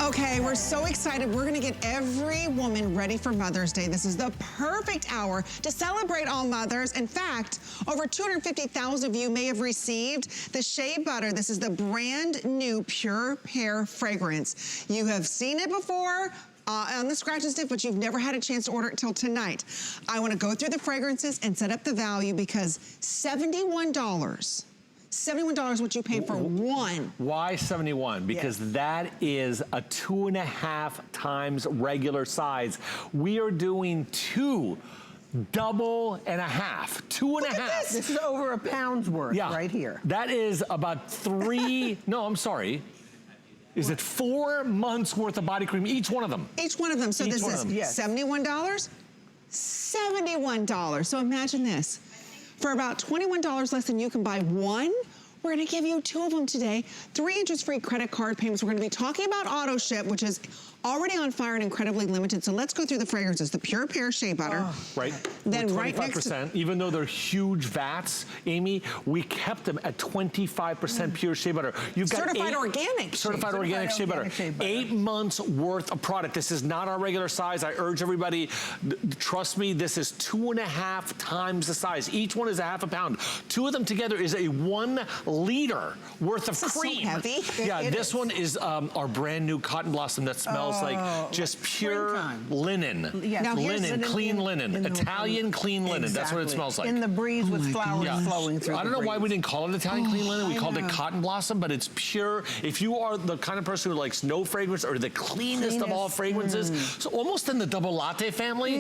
Okay, we're so excited. We're gonna get every woman ready for Mother's Day. This is the perfect hour to celebrate all mothers. In fact, over 250,000 of you may have received the Shea Butter. This is the brand new Pure Hair fragrance. You have seen it before on the scratch and sniff, but you've never had a chance to order it till tonight. I wanna go through the fragrances and set up the value because $71. $71 what you pay for one. Why 71? Because that is a 2.5 times regular size. We are doing two double and a half. Two and a half. This is over a pound's worth right here. That is about no, I'm sorry. Is it 4 months worth of body cream, each one of them? Each one of them. So this is $71, $71. So imagine this. For about $21 less than you can buy one, we're gonna give you 2 of them today. 3 interest-free credit card payments. We're gonna be talking about auto ship, which is already on fire and incredibly limited. So let's go through the fragrances. The Pure Pear Shea Butter. Right. Then We're right next to, even though they're huge vats, Amy, we kept them at 25% pure shea butter. You've got certified organic. Certified organic shea butter. 8 months worth of product. This is not our regular size. I urge everybody, trust me, this is 2.5 times the size. Each one is a half a pound. 2 of them together is a 1 liter worth of cream. So heavy. Yeah, this one is our brand new Cotton Blossom that smells like just pure linen. Yes. Now linen, clean linen, Italian clean linen. That's what it smells like. In the breeze with flowers flowing through. I don't know why we didn't call it Italian clean linen. We called it Cotton Blossom, but it's pure. If you are the kind of person who likes no fragrance or the cleanest of all fragrances, so almost in the double latte family,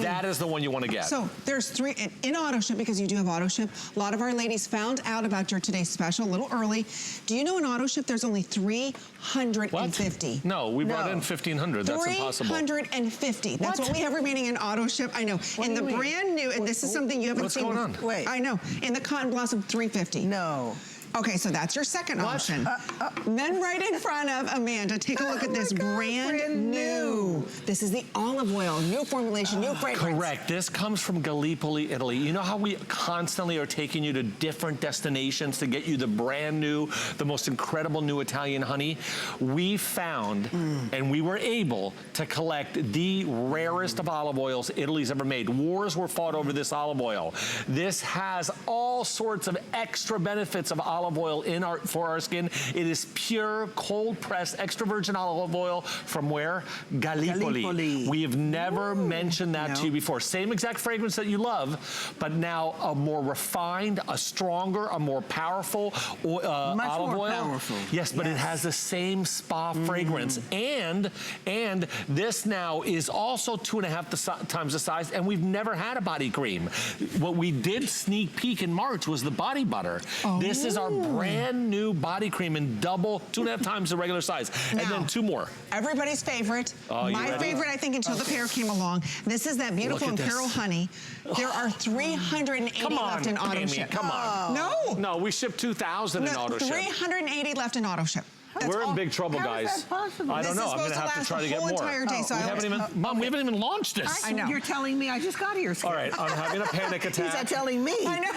that is the one you want to get. So there's 3 in auto ship, because you do have auto ship. A lot of our ladies found out about your today's special a little early. Do you know in auto ship there's only 350? What? No, we brought in 1,500. That's impossible. 350. That's what we have remaining in auto ship. I know. In the brand new, and this is something you haven't seen. What's going on? Wait. I know. In the Cotton Blossom, 350. No. Okay, so that's your second option. Then right in front of Amanda, take a look at this brand new. This is the olive oil, new formulation, new fragrance. Correct. This comes from Gallipoli, Italy. You know how we constantly are taking you to different destinations to get you the brand new, the most incredible new Italian honey? We found, and we were able to collect the rarest of olive oils Italy's ever made. Wars were fought over this olive oil. This has all sorts of extra benefits of olive oil for our skin. It is pure, cold-pressed, extra virgin olive oil from where? Gallipoli. We have never mentioned that to you before. Same exact fragrance that you love, but now a more refined, a stronger, a more powerful olive oil. Powerful. Yes, but it has the same spa fragrance. And this now is also 2.5 times the size, and we've never had a body cream. What we did sneak peek in March was the body butter. This is our brand new body cream in 2.5 times the regular size. And then 2 more. Everybody's favorite. My favorite, I think, until the pear came along. This is that beautiful Imperial Honey. There are 380 left in auto ship. Come on. No. No, we shipped 2,000 in auto ship. 380 left in auto ship. We're in big trouble, guys. How is that possible? I don't know. I'm going to have to try to get more. Entire day, so Mom, we haven't even launched this. I know. You're telling me I just got here. All right, I'm having a panic attack. He's telling me. I know.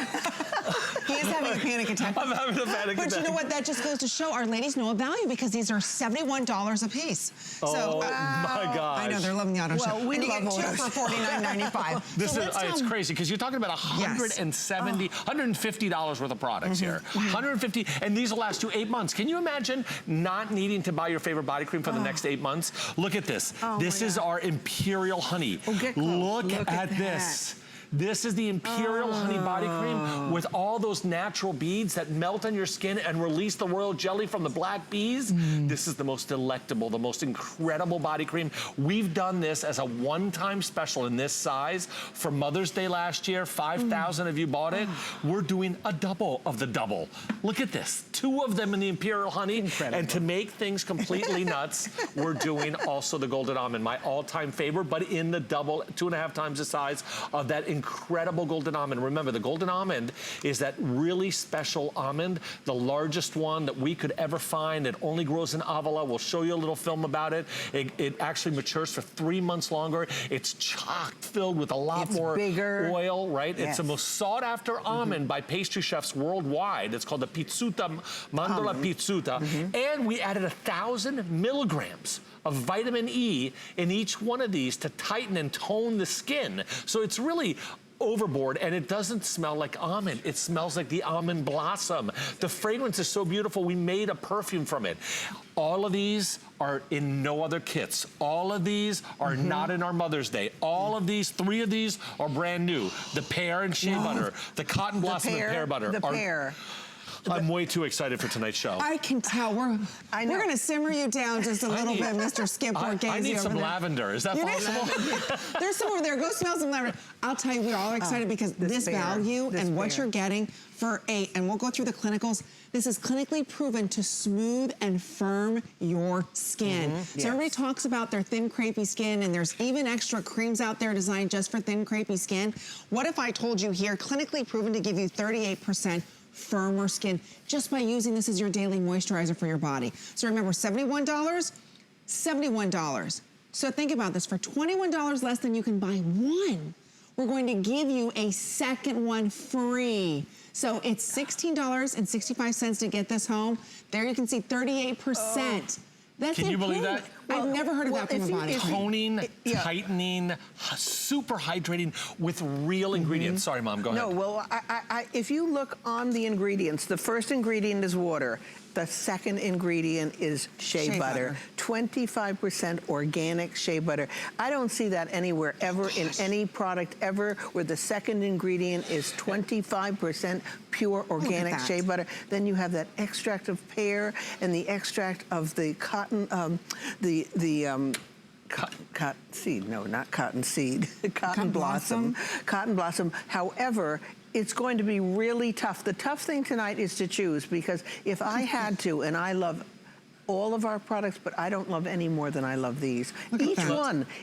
He is having a panic attack. I'm having a panic attack. But you know what? That just goes to show our ladies know a value, because these are $71 a piece. So, my gosh. I know, they're loving the auto ship. We and you love get 2 for $49.95. This is it's crazy, because you're talking about $150 worth of products here. 150, and these will last you 8 months. Can you imagine not needing to buy your favorite body cream for the next 8 months? Look at this. This is our Imperial Honey. Look at this. This is the Imperial Honey Body Cream with all those natural beads that melt on your skin and release the royal jelly from the black bees. This is the most delectable, the most incredible body cream. We've done this as a one-time special in this size for Mother's Day last year. 5,000 of you bought it. We're doing a double of the double. Look at this. 2 of them in the Imperial Honey. Incredible. And to make things completely nuts, we're doing also the Golden Almond, my all-time favorite, but in the double, 2.5 times the size of that incredible incredible golden almond. Remember, the golden almond is that really special almond, the largest one that we could ever find. It only grows in Avila. We'll show you a little film about it. It actually matures for 3 months longer. It's chock filled with a lot more bigger oil, right? Yes. It's the most sought after almond by pastry chefs worldwide. It's called the pizzuta, mandorla pizzuta. And we added 1,000 milligrams of vitamin E in each one of these to tighten and tone the skin. So it's really overboard, and it doesn't smell like almond. It smells like the almond blossom. The fragrance is so beautiful, we made a perfume from it. All of these are in no other kits. All of these are not in our Mother's Day. All of these, 3 of these are brand new. The pear and shea butter, the cotton blossom and pear butter. I'm way too excited for tonight's show. I can tell. We're going to simmer you down just a little bit, Mr. Skip Borghese. I need some lavender. Is that possible? There's some over there. Go smell some lavender. I'll tell you, we're all excited because this value and what you're getting for 8, and we'll go through the clinicals. This is clinically proven to smooth and firm your skin. So everybody talks about their thin, crepey skin, and there's even extra creams out there designed just for thin, crepey skin. What if I told you here, clinically proven to give you 38% firmer skin just by using this as your daily moisturizer for your body. So remember, $71, $71. So think about this, for $21 less than you can buy one, we're going to give you a second one free. So it's $16.65 to get this home. There you can see 38%. That's Can you believe that? I've never heard of that from a body cream. Toning, tightening, super hydrating with real ingredients. Sorry, Mom, go ahead. No, well, if you look on the ingredients, the first ingredient is water. The second ingredient is shea butter. 25% organic shea butter. I don't see that anywhere ever in any product ever where the second ingredient is 25% pure organic shea butter. Then you have that extract of pear and the extract of the cotton, cotton seed, no, not cotton seed, cotton blossom. Cotton blossom. However, it's going to be really tough. The tough thing tonight is to choose, because if I had to, and I love all of our products, but I don't love any more than I love these.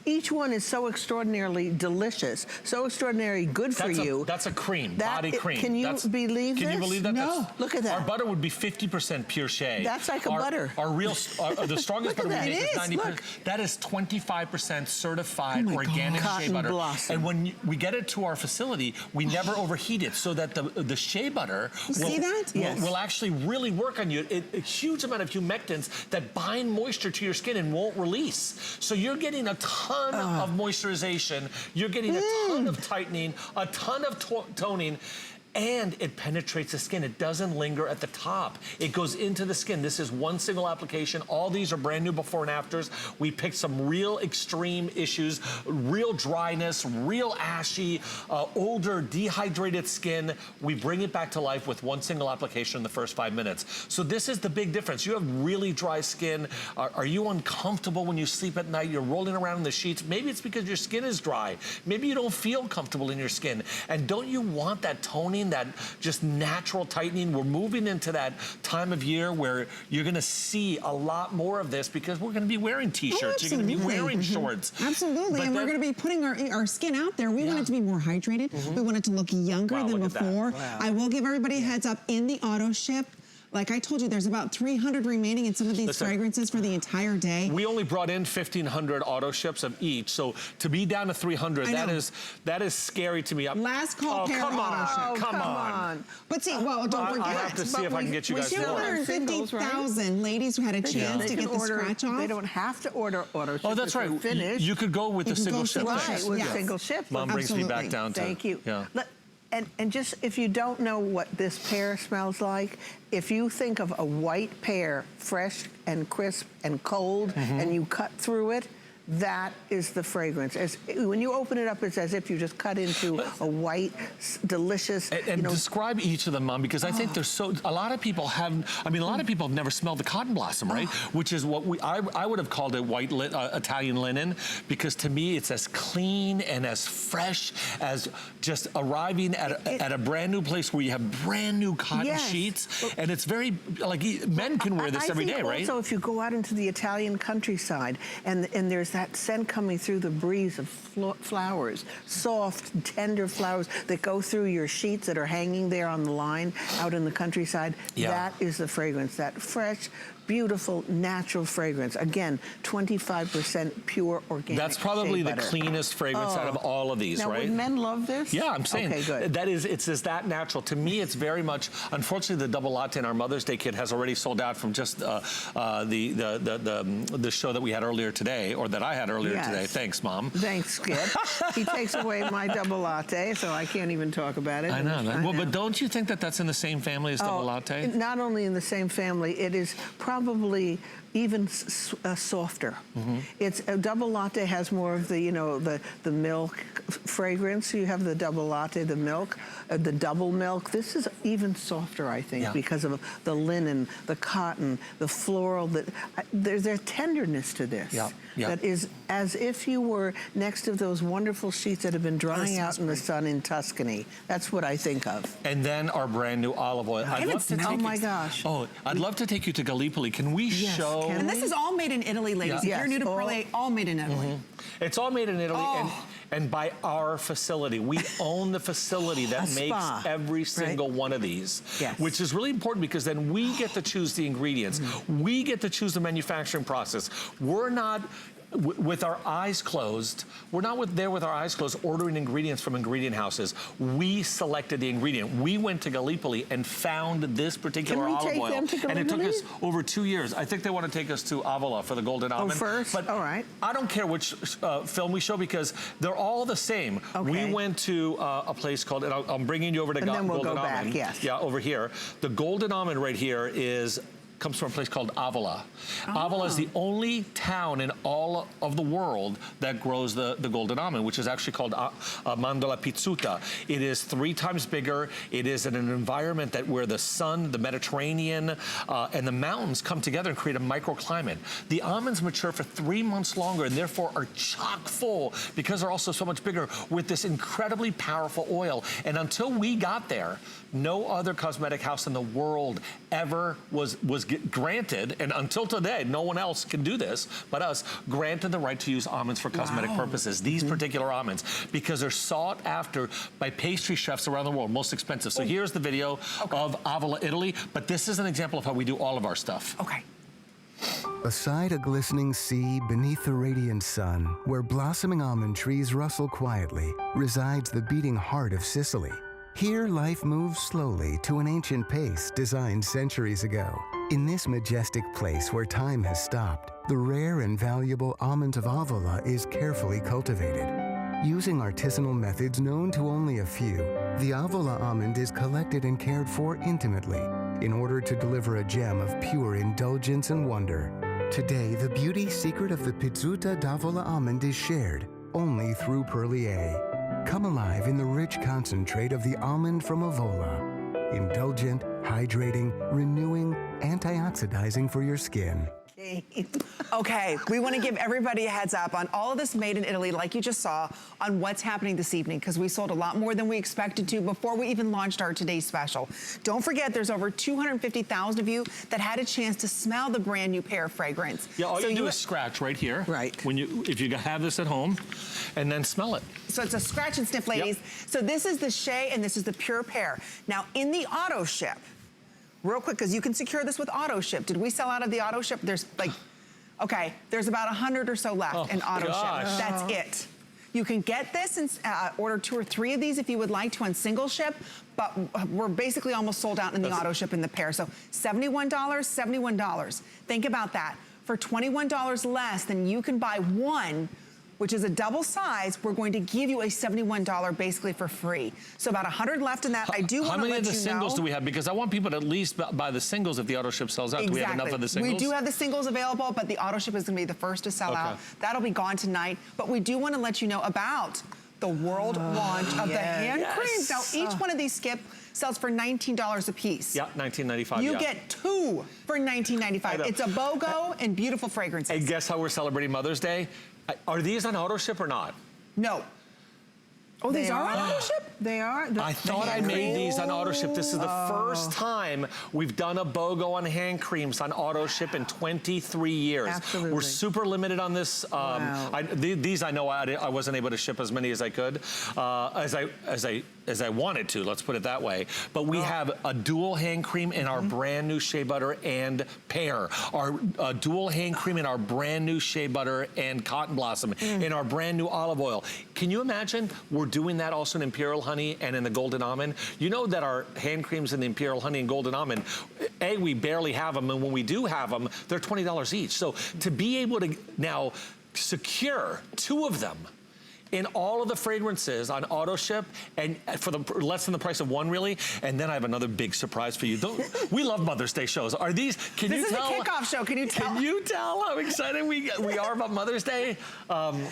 Each one is so extraordinarily delicious, so extraordinarily good for you. That's a cream, body cream. Can you believe this? Can you believe that? No, look at that. Our butter would be 50% pure shea. That's like a butter. Our real, the strongest butter we make is 90%. That is 25% certified organic shea butter. Blossom. And when we get it to our facility, we never overheat it, so that the shea butter will actually really work on you. A huge amount of humectants that bind moisture to your skin and won't release. So you're getting a ton of moisturization, you're getting a ton of tightening, a ton of toning, and it penetrates the skin. It doesn't linger at the top. It goes into the skin. This is one single application. All these are brand new before and afters. We picked some real extreme issues, real dryness, real ashy, older, dehydrated skin. We bring it back to life with one single application in the first 5 minutes. So this is the big difference. You have really dry skin. Are you uncomfortable when you sleep at night? You're rolling around in the sheets. Maybe it's because your skin is dry. Maybe you don't feel comfortable in your skin. And don't you want that toning, that just natural tightening? We're moving into that time of year where you're going to see a lot more of this, because we're going to be wearing t-shirts. You're going to be wearing shorts. Absolutely. And we're going to be putting our skin out there. We want it to be more hydrated. We want it to look younger than before. I will give everybody a heads up, in the auto ship, like I told you, there's about 300 remaining in some of these fragrances for the entire day. We only brought in 1,500 auto ships of each, so to be down to 300, that is scary to me. Last call, auto ship. Come on. But see, well, don't forget. I have to see if I can get you guys more. 250,000 ladies who had a chance to get the scratch off. They don't have to order auto ship. Oh, that's right. You could go with the single ship. Right, with single ship. Mom brings me back down to. Thank you. Yeah. And just, if you don't know what this pear smells like, if you think of a white pear, fresh and crisp and cold, and you cut through it, that is the fragrance. When you open it up, it's as if you just cut into a white, delicious. And describe each of them, Mom, because I think there's a lot of people have, a lot of people have never smelled the cotton blossom, right? Which is what I would have called it white Italian linen, because to me it's as clean and as fresh as just arriving at a brand new place where you have brand new cotton sheets, and it's very, like, men can wear this every day, right? Also, if you go out into the Italian countryside and there's that that scent coming through the breeze of flowers, soft, tender flowers that go through your sheets that are hanging there on the line out in the countryside. Yeah. That is the fragrance, that fresh, beautiful, natural fragrance. Again, 25% pure organic. That's probably shea the butter. cleanest fragrance out of all of these, now, right? Would men love this? Yeah, I'm saying okay, good. it's just that natural. To me, it's very much. Unfortunately, the double latte in our Mother's Day kit has already sold out from just the show that we had earlier today, or that I had earlier today. Thanks, Mom. Thanks, Skip. He takes away my double latte, so I can't even talk about it. I know that. Well, but don't you think that that's in the same family as double latte? Not only in the same family, it is probably even softer. It's a double latte has more of the, you know, the milk fragrance. You have the double latte, the milk, the double milk. This is even softer, I think, because of the linen, the cotton, the floral. There's a tenderness to this that is as if you were next to those wonderful sheets that have been drying out in the sun in Tuscany. That's what I think of. And then our brand new olive oil. I'd love to take you to Gallipoli. Can we show? And this is all made in Italy, ladies. If you're new to Perlier, all made in Italy. It's all made in Italy and by our facility. We own the facility that makes every single one of these, which is really important because then we get to choose the ingredients. We get to choose the manufacturing process. We're not with our eyes closed, we're not there with our eyes closed ordering ingredients from ingredient houses. We selected the ingredient. We went to Gallipoli and found this particular olive oil. And it took us over 2 years. I think they want to take us to Avola for the golden almond. First? But all right. I don't care which film we show because they're all the same. We went to a place called, and I'm bringing you over to golden almond. Yeah, over here. The golden almond right here comes from a place called Avola. Avola is the only town in all of the world that grows the golden almond, which is actually called Mandola Pizzuta. It is 3 times bigger. It is in an environment where the sun, the Mediterranean, and the mountains come together and create a microclimate. The almonds mature for 3 months longer and therefore are chock full because they're also so much bigger with this incredibly powerful oil. And until we got there, no other cosmetic house in the world ever was granted, and until today, no one else can do this but us, granted the right to use almonds for cosmetic purposes. These particular almonds, because they're sought after by pastry chefs around the world, most expensive. So here's the video of Avola, Italy, but this is an example of how we do all of our stuff. Beside a glistening sea beneath the radiant sun, where blossoming almond trees rustle quietly, resides the beating heart of Sicily. Here, life moves slowly to an ancient pace designed centuries ago. In this majestic place where time has stopped, the rare and valuable almond of Avola is carefully cultivated. Using artisanal methods known to only a few, the Avola almond is collected and cared for intimately in order to deliver a gem of pure indulgence and wonder. Today, the beauty secret of the Pizzuta d'Avola almond is shared only through Perlier. Come alive in the rich concentrate of the almond from Avola. Indulgent, hydrating, renewing, antioxidizing for your skin. Okay, we want to give everybody a heads up on all of this made in Italy, like you just saw, on what's happening this evening, because we sold a lot more than we expected to before we even launched our today's special. Don't forget, there's over 250,000 of you that had a chance to smell the brand new pear fragrance. Yeah, all you do is scratch right here. If you have this at home, and then smell it. So it's a scratch and sniff, ladies. So this is the Shea and this is the pure pear. Now, in the auto ship, real quick, because you can secure this with auto ship. Did we sell out of the auto ship? There's there's about 100 or so left in auto ship. That's it. You can get this and order 2 or 3 of these if you would like to on single ship, but we're basically almost sold out in the auto ship in the pear. So $71, $71. Think about that. For $21 less than you can buy one, which is a double size, we're going to give you a $71 basically for free. So about 100 left in that. I do want to let you know. How many of the singles do we have? Because I want people to at least buy the singles if the auto ship sells out. Do we have enough of the singles? We do have the singles available, but the auto ship is going to be the first to sell out. That'll be gone tonight. But we do want to let you know about the world launch of the hand creams. Now, each one of these, Skip, sells for $19 a piece. Yeah, $19.95. You get 2 for $19.95. It's a BOGO and beautiful fragrances. And guess how we're celebrating Mother's Day? Are these on auto ship or not? No. Oh, these are on auto ship? They are. I thought I made these on auto ship. This is the first time we've done a BOGO on hand creams on auto ship in 23 years. Absolutely. We're super limited on this. Wow. These I know I wasn't able to ship as many as I could, as I wanted to, let's put it that way. But we have a dual hand cream in our brand new Shea Butter and Pear. Our dual hand cream in our brand new Shea Butter and Cotton Blossom. In our brand new olive oil. Can you imagine we're doing that also in Imperial Honey and in the Golden Almond? You know that our hand creams in the Imperial Honey and Golden Almond, A, we barely have them, and when we do have them, they're $20 each. So to be able to now secure 2 of them in all of the fragrances on auto ship, and for the less than the price of 1, really. And then I have another big surprise for you. We love Mother's Day shows. Are these? Can you tell? This is a kickoff show. Can you tell? Can you tell how excited we are about Mother's Day? During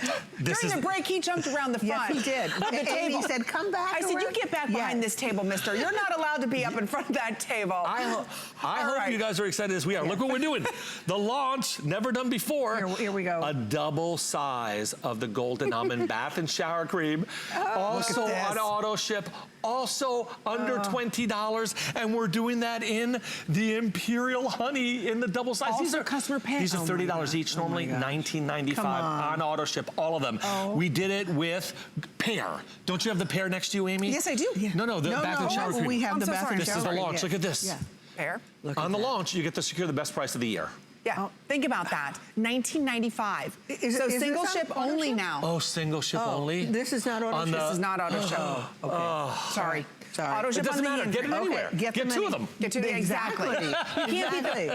the break, he jumped around the front. Yes, he did. Of the table. He said, "Come back." I said, "You get back behind this table, mister. You're not allowed to be up in front of that table." I hope you guys are excited as we are. Look what we're doing. The launch, never done before. Here we go. A double size of the Golden Almond Bath and Shower Cream. Also on auto ship. Also under $20. And we're doing that in the Imperial Honey in the double size. Also these are customer pay. These are $30 each normally, $19.95 on auto ship, all of them. We did it with Pear. Don't you have the Pear next to you, Amy? Yes, I do. Yeah. No, the Bath and Shower Cream. We have the Bath and This is the launch. Look at this. Yeah. Pear. On the launch, you get to secure the best price of the year. Yeah, think about that. $19.95. So single ship only now. Oh, single ship only? This is not auto ship. This is not auto ship. Okay. Sorry. Auto It ship doesn't on the matter. end. Get it anywhere. Get 2 of them. Get to exactly.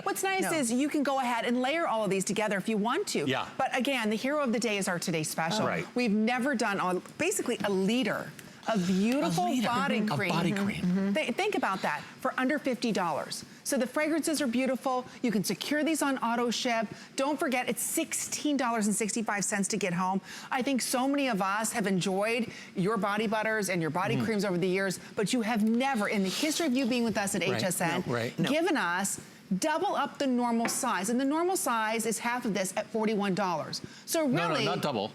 What's nice is you can go ahead and layer all of these together if you want to. Yeah. But again, the hero of the day is our Today Special. Right. We've never done basically a liter of beautiful body cream. A body cream. Think about that, for under $50. So the fragrances are beautiful. You can secure these on auto ship. Don't forget, it's $16.65 to get home. I think so many of us have enjoyed your body butters and your body creams over the years, but you have never, in the history of you being with us at HSN, given us double up the normal size. And the normal size is half of this at $41. So really— No, not double.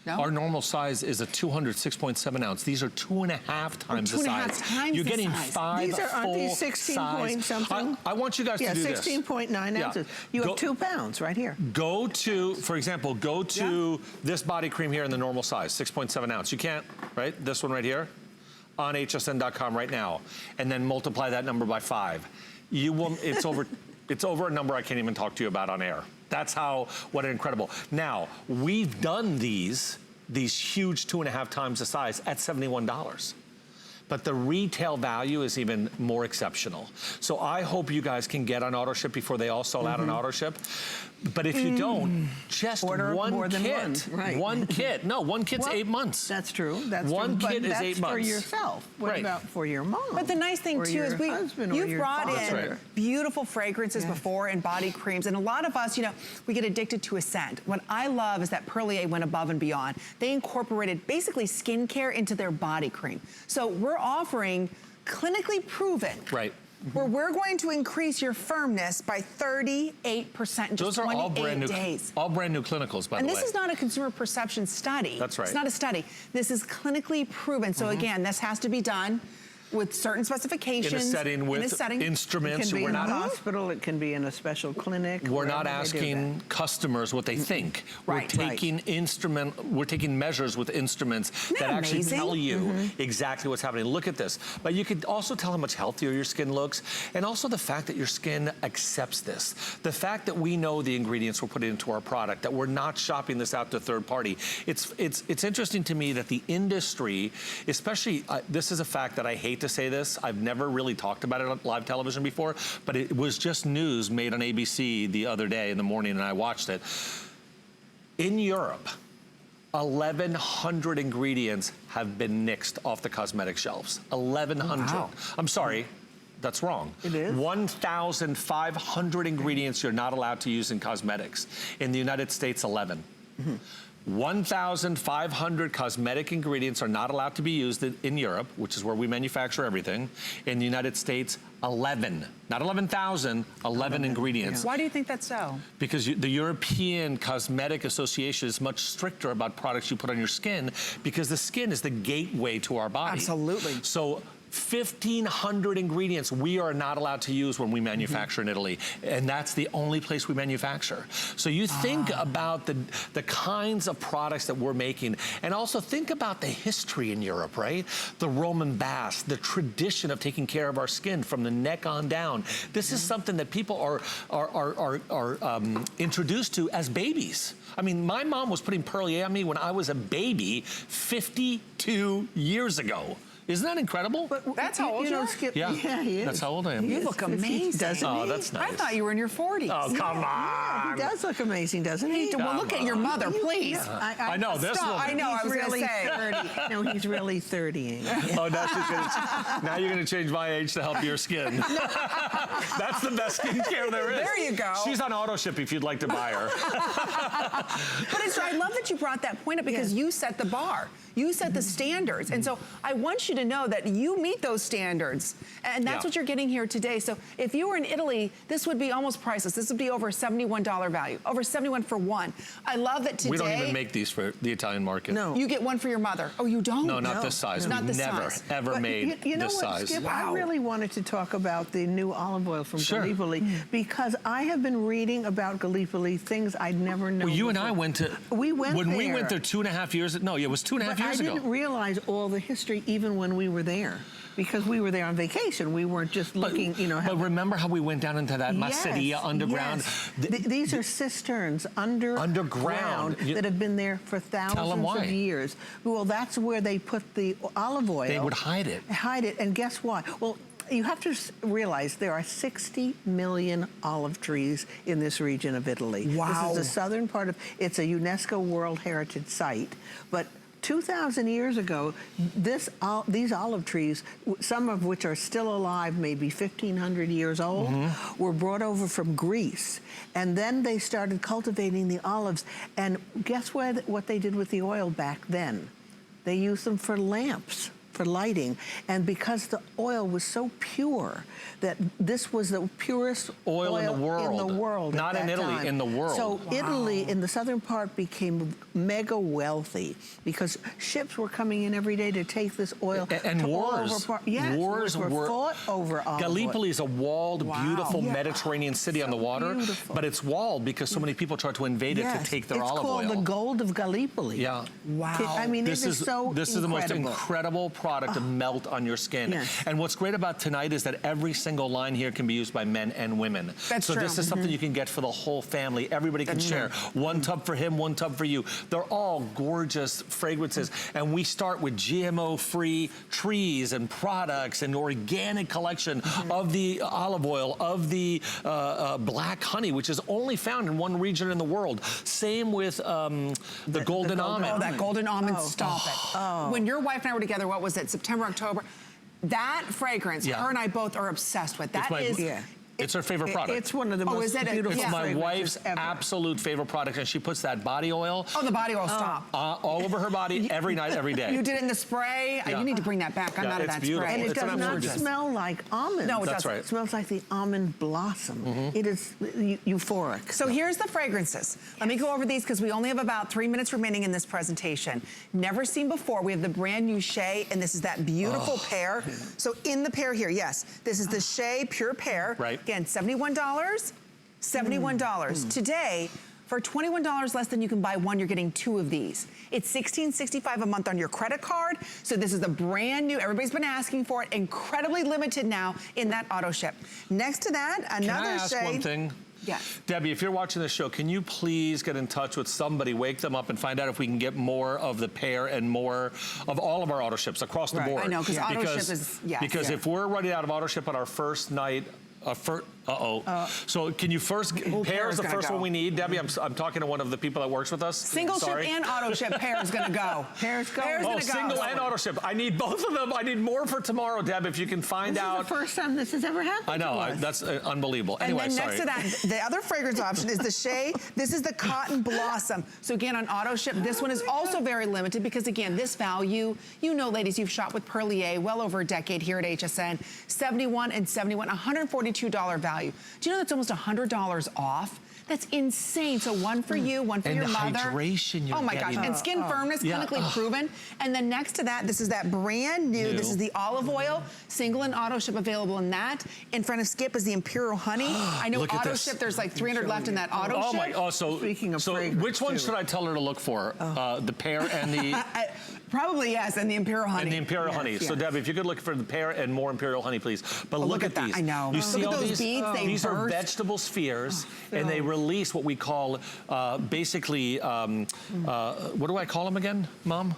No? Our normal size is a 206.7 ounce. These are 2.5 times the size. You're getting 5 These aren't these 16 size. point something? I want you guys to do this. 16.9 ounces. You have 2 pounds right here. Go to, for example, this body cream here in the normal size, 6.7 ounce. You can't, right? This one right here on hsn.com right now, and then multiply that number by 5. You will. It's over. It's over a number I can't even talk to you about on air. That's what incredible. Now, we've done these huge 2.5 times the size at $71. But the retail value is even more exceptional. So I hope you guys can get on auto ship before they all sell out on auto ship. But if you don't, just order one more than kit. one. Right. One kit. No, one kit's 8 months. That's true. That's one true. kit But is 8 months. That's for yourself. What about for your mom? But the nice thing too is you've brought in beautiful fragrances before and body creams, and a lot of us, we get addicted to a scent. What I love is that Perlier went above and beyond. They incorporated basically skincare into their body cream. So we're offering clinically proven. Right. Where we're going to increase your firmness by 38% in just 28 days. All brand new clinicals, by the way. And this is not a consumer perception study. That's right. It's not a study. This is clinically proven. So again, this has to be done with certain specifications. In a setting with instruments. It can be in a hospital, it can be in a special clinic. We're not asking customers what they think. Right. We're taking measures with instruments that actually tell you exactly what's happening. Look at this. But you could also tell how much healthier your skin looks, and also the fact that your skin accepts this. The fact that we know the ingredients we're putting into our product, that we're not shopping this out to third party. It's interesting to me that the industry, especially, this is a fact that I hate to say this. I've never really talked about it on live television before, but it was just news made on ABC the other day in the morning, and I watched it. In Europe, 1,100 ingredients have been nixed off the cosmetic shelves. 1,100. Wow. I'm sorry. That's wrong. It is? 1,500 ingredients you're not allowed to use in cosmetics. In the United States, 11. 1,500 cosmetic ingredients are not allowed to be used in Europe, which is where we manufacture everything. In the United States, 11. Not 11,000, 11 ingredients. Why do you think that's so? Because the European Cosmetic Association is much stricter about products you put on your skin, because the skin is the gateway to our body. Absolutely. So 1,500 ingredients we are not allowed to use when we manufacture in Italy. And that's the only place we manufacture. So you think about the kinds of products that we're making, and also think about the history in Europe, right? The Roman baths, the tradition of taking care of our skin from the neck on down. This is something that people are introduced to as babies. I mean, my mom was putting Perlier on me when I was a baby 52 years ago. Isn't that incredible? But that's how old you are? Skip. Yeah, he is. that's how old I am. You look amazing. Doesn't Oh, he? that's nice. I thought you were in your 40s. Oh, come on. He does look amazing, doesn't he? Well, look at your mother, please. I know, this Stop. woman. I know, I was really gonna say. 30. No, he's really 30. Oh, now you're gonna change my age to help your skin. That's the best skincare there is. There you go. She's on auto ship if you'd like to buy her. But it's, I love that you brought that point up, because you set the bar. You set the standards. And so I want you to know that you meet those standards. And that's what you're getting here today. So if you were in Italy, this would be almost priceless. This would be over $71 value, over $71 for one. I love that today. We don't even make these for the Italian market. No. You get one for your mother. Oh, you don't? No, not this size. Not We've this never, size. ever But made you know this what, size. Skip? Wow. I really wanted to talk about the new olive oil from Sure. Gallipoli, because I have been reading about Gallipoli, things I'd never known. Well, you and before. I went to, We went when there. we went there 2.5 years, no, it was 2.5 years I ago. didn't realize all the history even when we were there, because we were there on vacation. We weren't just looking, you know. But remember how we went down into that masseria underground? Yes. These are cisterns underground that have been there for thousands of years. Well, that's where they put the olive oil. They would hide it. Hide it, and guess what? Well, you have to realize there are 60 million olive trees in this region of Italy. Wow. This is the southern part of, it's a UNESCO World Heritage Site, but 2,000 years ago, these olive trees, some of which are still alive, maybe 1,500 years old, were brought over from Greece. And then they started cultivating the olives. And guess what they did with the oil back then? They used them for lamps, for lighting. And because the oil was so pure, that this was the purest oil in the world. Not in Italy, time. in the world. So Italy, in the southern part, became mega wealthy because ships were coming in every day to take this oil. And wars. Wars were fought over olive oil. Gallipoli is a walled, beautiful Mediterranean city on the water, but it's walled because so many people tried to invade it to take their olive oil. It's called the gold of Gallipoli. Yeah. Wow. I mean, this is so This is the most incredible product to melt on your skin. Yes. And what's great about tonight is that every single line here can be used by men and women. That's so true. this is something you can get for the whole family. Everybody can share. One tub for him, one tub for you. They're all gorgeous fragrances. And we start with GMO-free trees and products and organic collection of the olive oil, of the black honey, which is only found in one region in the world. Same with the golden almond. Oh, that golden almond, stop it. When your wife and I were together, what was it, September, October? That fragrance, her and I both are obsessed with. That is... It's her favorite product. It's one of the most beautiful It's my wife's absolute favorite product, and she puts that body oil. Oh, the body oil, stop. All over her body, every night, every day. You did it in the spray. You need to bring that back. I'm out of that spray. And it does not smell like almonds. No, it doesn't. That's right. It smells like the almond blossom. It is euphoric. So here's the fragrances. Let me go over these because we only have about 3 minutes remaining in this presentation. Never seen before. We have the brand new Shea, and this is that beautiful pear. So in the pear here, yes, this is the Shea Pure Pear. Right. Again, $71. $71. Today, for $21 less than you can buy one, you're getting 2 of these. It's $16.65 a month on your credit card. So this is the brand new, everybody's been asking for it, incredibly limited now in that auto ship. Next to that, another Can I ask one thing? Yes. Debbie, if you're watching this show, can you please get in touch with somebody, wake them up, and find out if we can get more of the pear and more of all of our auto ships across the board? I know, because auto ship is, Because if we're running out of auto ship on our first night, So can you first, Pear is the first one we need. Debbie, I'm talking to one of the people that works with us. Single ship and auto ship, Pear is gonna go. Pear's going. Oh, single and auto ship. I need both of them. I need more for tomorrow, Deb, if you can find out. This is the first time this has ever happened. I know, that's unbelievable. Anyway, and then next to that, the other fragrance option is the Shea. This is the Cotton Blossom. So again, on auto ship, this one is also very limited because again, this value, you know, ladies, you've shopped with Perlier well over a decade here at HSN. 71 and 71, $142 value. Do you know that's almost $100 off? That's insane. So one for you, one for your mother. And the hydration you're Oh my gosh, and skin firmness, clinically proven. And then next to that, this is that brand new, this is the olive oil, single and auto ship available in that. In front of Skip is the Imperial Honey. I know auto ship, there's like 300 left in that auto ship. Speaking of fragrance, which one should I tell her to look for? The Pear and the... Probably yes, and the Imperial Honey. And the Imperial Honey. So Deb, if you could look for the Pear and more Imperial Honey, please. But look at these. I know. You see all these? Beads, these are vegetable spheres, and they release what we call basically, what do I call them again, Mom?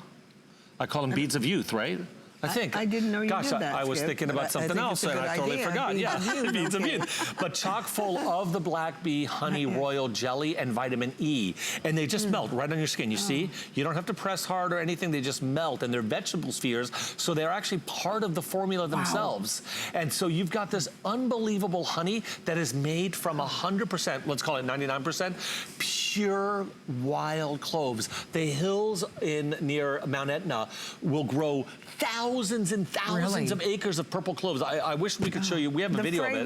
I call them beads of youth, right? I think. I didn't know you did that, I was Skip, thinking about something else and I totally forgot. Yeah, beads of youth. But chock full of the black bee honey royal jelly and vitamin E. And they just melt right on your skin. You see? You don't have to press hard or anything. They just melt, and they're vegetable spheres, so they're actually part of the formula themselves. And so you've got this unbelievable honey that is made from 100%, let's call it 99%, pure wild cloves. The hills near Mount Etna will grow thousands and thousands of acres of purple cloves. I wish we could show you. We have a video of it.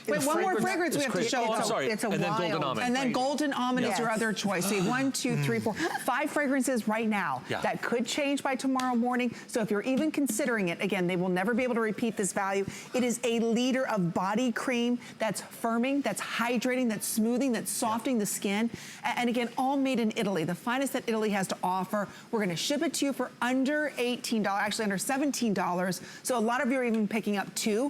Wait, one more fragrance we have to show. Oh, I'm sorry. It's a and then Golden Almond. And then Golden Almond is your other choice. So you have 1, 2, 3, 4, 5 fragrances right now. That could change by tomorrow morning. So if you're even considering it, again, they will never be able to repeat this value. It is a liter of body cream that's firming, that's hydrating, that's smoothing, that's softening the skin. And again, all made in Italy. The finest that Italy has to offer. We're gonna ship it to you for under $18, actually under $17. So a lot of you are even picking up 2.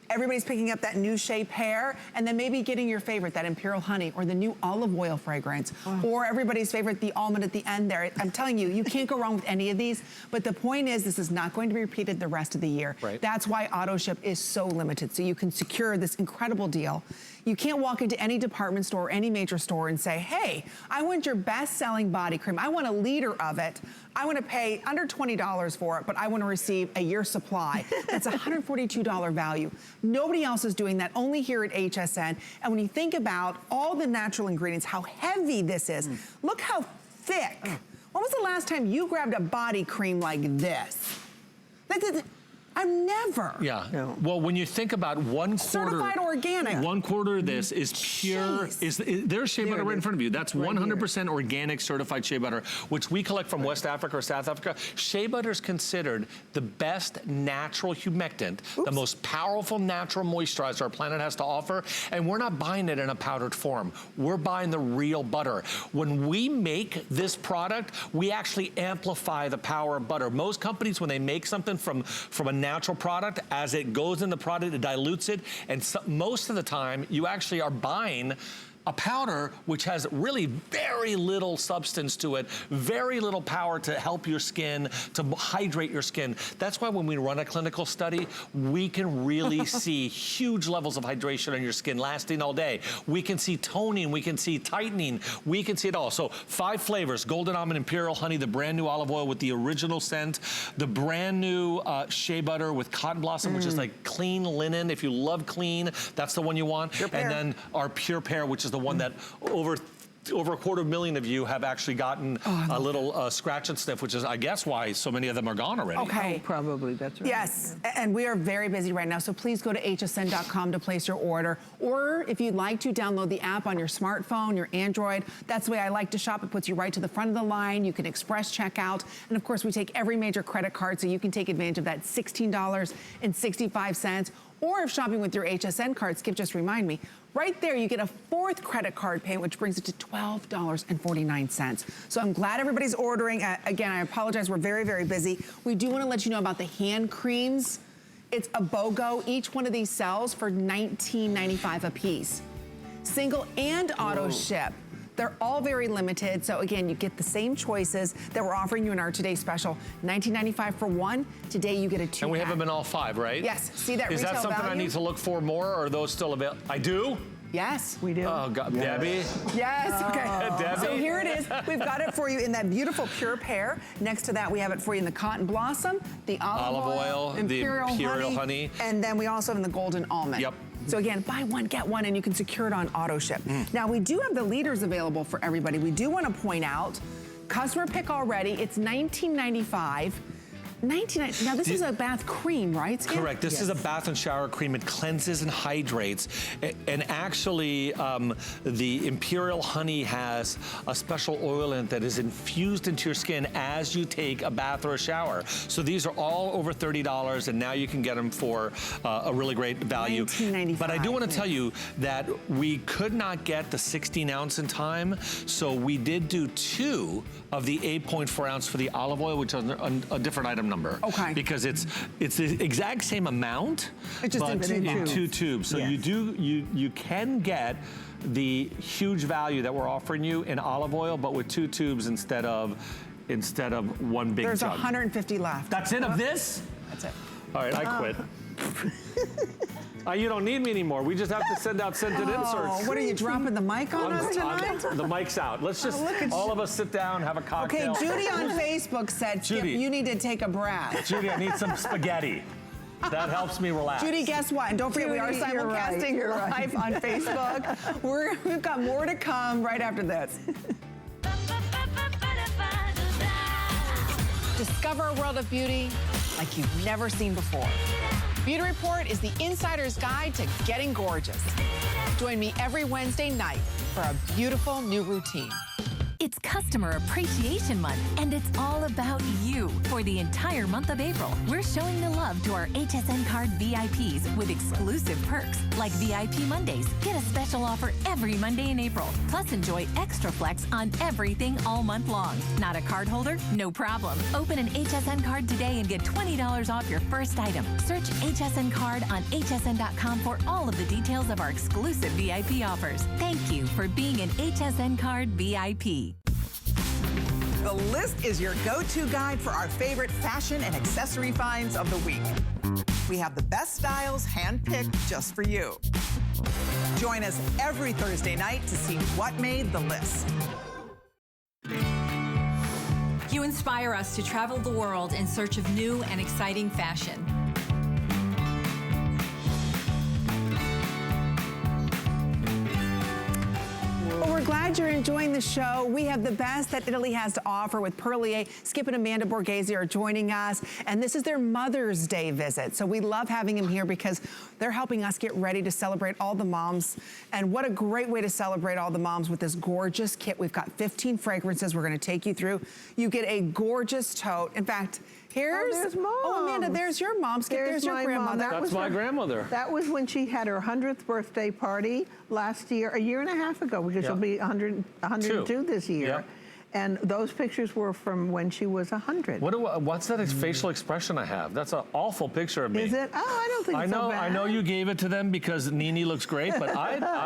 Everybody's picking up that new Shea Pear, and then maybe getting your favorite, that Imperial Honey, or the new olive oil fragrance, or everybody's favorite, the almond at the end there. I'm telling you, you can't go wrong with any of these, but the point is this is not going to be repeated the rest of the year. That's why auto ship is so limited, so you can secure this incredible deal. You can't walk into any department store or any major store and say, hey, I want your best-selling body cream. I want a liter of it. I want to pay under $20 for it, but I want to receive a year's supply. That's a $142 value. Nobody else is doing that, only here at HSN. And when you think about all the natural ingredients, how heavy this is, look how thick. When was the last time you grabbed a body cream like this? I'm never. Well, when you think about 1/4. Certified organic. 1/4 of this is pure. There's shea butter right in front of you. That's 100% organic certified shea butter, which we collect from West Africa or South Africa. Shea butter is considered the best natural humectant, the most powerful natural moisturizer our planet has to offer. And we're not buying it in a powdered form. We're buying the real butter. When we make this product, we actually amplify the power of butter. Most companies, when they make something from a natural product, as it goes in the product, it dilutes it, and most of the time you actually are buying a powder which has really very little substance to it, very little power to help your skin, to hydrate your skin. That's why when we run a clinical study, we can really see huge levels of hydration on your skin lasting all day. We can see toning, we can see tightening, we can see it all. So 5 flavors: Golden Almond, Imperial Honey, the brand new olive oil with the original scent, the brand new shea butter with Cotton Blossom, which is like clean linen. If you love clean, that's the one you want. And then our Pure Pear, which is the one that over 250,000 of you have actually gotten a little scratch and sniff, which is, I guess, why so many of them are gone already. Okay. Probably, that's right. Yes, and we are very busy right now, so please go to hsn.com to place your order. Or if you'd like to, download the app on your smartphone, your Android. That's the way I like to shop. It puts you right to the front of the line. You can express checkout. And of course, we take every major credit card, so you can take advantage of that $16.65. Or if shopping with your HSN card, Skip, just remind me, right there you get a 4th credit card payment, which brings it to $12.49. So I'm glad everybody's ordering. Again, I apologize, we're very, very busy. We do want to let you know about the hand creams. It's a BOGO. Each one of these sells for $19.95 a piece. Single and auto ship. They're all very limited. So again, you get the same choices that we're offering you in our today's special. $19.95 for one. Today you get a 2-pack. And we have them in all 5, right? Yes. See that Is retail that something value? I need to look for more, or are those still available? I do? Yes. We do. Oh, God. Debbie? Yes, okay. Debbie? So here it is. We've got it for you in that beautiful pure pear. Next to that, we have it for you in the cotton blossom, the olive oil, the Imperial honey. And then we also have in the golden almond. Yep. So again, buy one, get one, and you can secure it on auto ship. Now, we do have the leaders available for everybody. We do want to point out, customer pick already, it's $19.95. Now this is a bath cream, right, Skip? Correct. This is a bath and shower cream. It cleanses and hydrates. And actually, the Imperial Honey has a special oil in it that is infused into your skin as you take a bath or a shower. So these are all over $30, and now you can get them for a really great value. $19.95. But I do want to tell you that we could not get the 16 ounce in time, so we did do 2 of the 8.4 ounce for the olive oil, which is a different item number. Okay. Because it's the exact same amount, It's just but in 2 tubes. So Yes. you can get the huge value that we're offering you in olive oil, but with 2 tubes instead of one big There's jug. 150 left. That's it of this? That's it. All right, I quit. You don't need me anymore. We just have to send out scented inserts. Oh, what are you dropping the mic on us tonight? The mic's out. Let's just all of us sit down, have a Okay, cocktail. Judy on Facebook said, Skip, Judy. you need to take a breath. Judy, I need some spaghetti. That helps me relax. Judy, guess what? And don't forget, we are Judy, you're right, simulcasting you're live on Facebook. We've got more to come right after this. Discover a world of beauty like you've never seen before. Beauty Report is the insider's guide to getting gorgeous. Join me every Wednesday night for a beautiful new routine. It's Customer Appreciation Month, and it's all about you. For the entire month of April, we're showing the love to our HSN card VIPs with exclusive perks like VIP Mondays. Get a special offer every Monday in April. Plus, enjoy extra flex on everything all month long. Not a card holder? No problem. Open an HSN card today and get $20 off your first item. Search HSN card on hsn.com for all of the details of our exclusive VIP offers. Thank you for being an HSN card VIP. The list is your go-to guide for our favorite fashion and accessory finds of the week. We have the best styles handpicked just for you. Join us every Thursday night to see what made the list. You inspire us to travel the world in search of new and exciting fashion. Well, we're glad you're enjoying the show. We have the best that Italy has to offer with Perlier. Skip and Amanda Borghese are joining us, and this is their Mother's Day visit. So we love having them here because they're helping us get ready to celebrate all the moms. And what a great way to celebrate all the moms with this gorgeous kit. We've got 15 fragrances we're gonna take you through. You get a gorgeous tote. In fact, here's, there's Mom. Oh, Amanda, there's your mom. Skip, there's your my grandmother. Mom. That's my grandmother. That was when she had her 100th birthday party last year, a year and a half ago, because she'll be 102 this year. Yeah. And those pictures were from when she was 100. What's that facial expression I have? That's an awful picture of me. Is it? Oh, I don't think so bad. I know you gave it to them because Nene looks great, but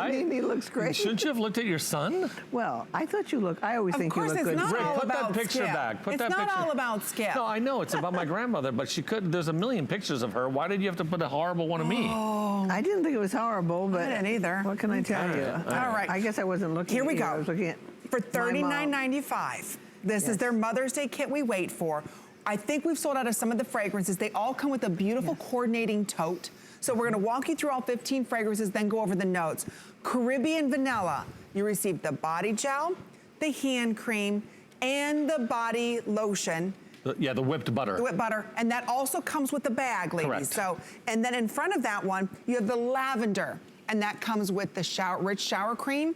Nene looks great. Shouldn't you have looked at your son? Well, I thought you look, I always think you look good. Of course, it's not all put that about picture Skip. back. Put it's that not picture. all about Skip. No, I know it's about my grandmother, but there's a million pictures of her. Why did you have to put a horrible one of me? I didn't think it was horrible, but I didn't either. What can I tell you? All right. I guess I wasn't looking Here at we you. go. I was looking at For my mom. $39.95. This is their Mother's Day kit we wait for. I think we've sold out of some of the fragrances. They all come with a beautiful coordinating tote. So we're gonna walk you through all 15 fragrances, then go over the notes. Caribbean Vanilla, you receive the body gel, the hand cream, and the body lotion. Yeah, the whipped butter. The whipped butter, and that also comes with the bag, ladies. Correct. So, and then in front of that one, you have the lavender, and that comes with the rich shower cream.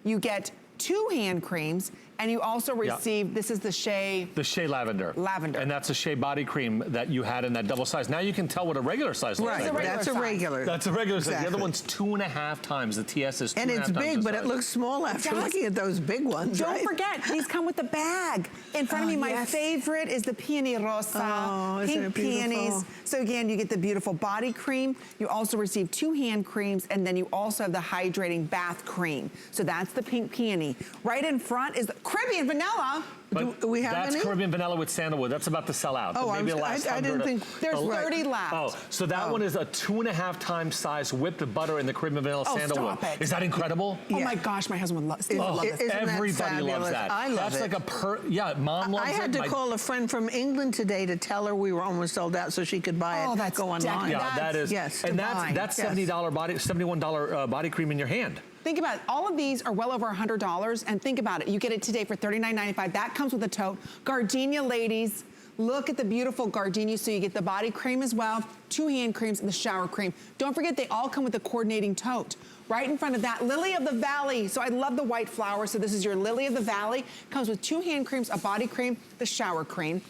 You get 2 hand creams And you also receive, this is the Shea. The Shea Lavender. Lavender. And that's a Shea body cream that you had in that double size. Now you can tell what a regular size looks like. Right, that's a regular. That's a regular size. The other one's 2.5 times. The TS is 2.5 times. And it's big, but it looks small after looking at those big ones, Don't forget, these come with the bag. In front of me, my favorite is the Peony Rosa, pink peonies. So again, you get the beautiful body cream. You also receive 2 hand creams, and then you also have the hydrating bath cream. So that's the pink peony. Right in front is the Caribbean Vanilla. But do we have that's any? Caribbean Vanilla with sandalwood. That's about to sell out. Oh, maybe I didn't think. There's 30 left. Oh, so that one is a 2.5 times size whipped butter in the Caribbean Vanilla sandalwood. Stop it. Is that incredible? Oh my gosh, my husband would love, Steve would love this. Everybody loves that. I love That's it. like a Mom loves it. I had to call a friend from England today to tell her we were almost sold out so she could buy it. That's go online. Yeah, that is. Yes. And that's $71 body cream in your hand. Think about it. All of these are well over $100, and think about it. You get it today for $39.95. That comes with a tote. Gardenia ladies, look at the beautiful gardenia. So you get the body cream as well, 2 hand creams, and the shower cream. Don't forget, they all come with a coordinating tote. Right in front of that, Lily of the Valley. So I love the white flower. So this is your Lily of the Valley. Comes with 2 hand creams, a body cream, the shower cream.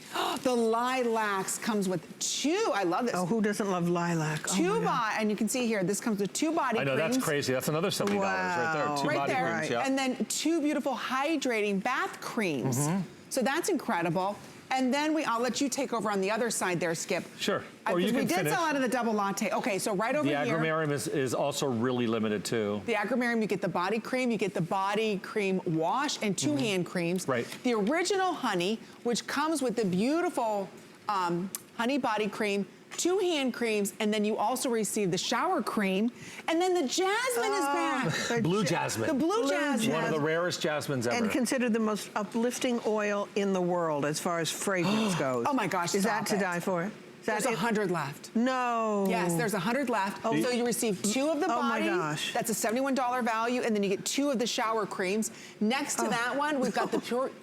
The lilacs comes with 2. I love this. Oh, who doesn't love lilac? 2 and you can see here, this comes with 2 body creams. I know, that's crazy. That's another $70 right there. 2 body creams, yeah. And then 2 beautiful hydrating bath creams. So that's incredible. And then I'll let you take over on the other side there, Skip. Sure. Or you can we did finish. sell out of the double latte. Okay, so right over here. The agrumarium is also really limited too. The agrumarium, you get the body cream, you get the body cream wash, and 2 hand creams. Right. The original honey, which comes with the beautiful honey body cream, 2 hand creams, and then you also receive the shower cream, and then the jasmine is back. Blue jasmine. The blue jasmine. One of the rarest jasmines ever. And considered the most uplifting oil in the world as far as fragrance goes. Oh my gosh, Is that to die for? There's 100 left. No. Yes, there's 100 left. So you receive 2 of the body. Oh my gosh. That's a $71 value, and then you get 2 of the shower creams. Next to that one, we've got the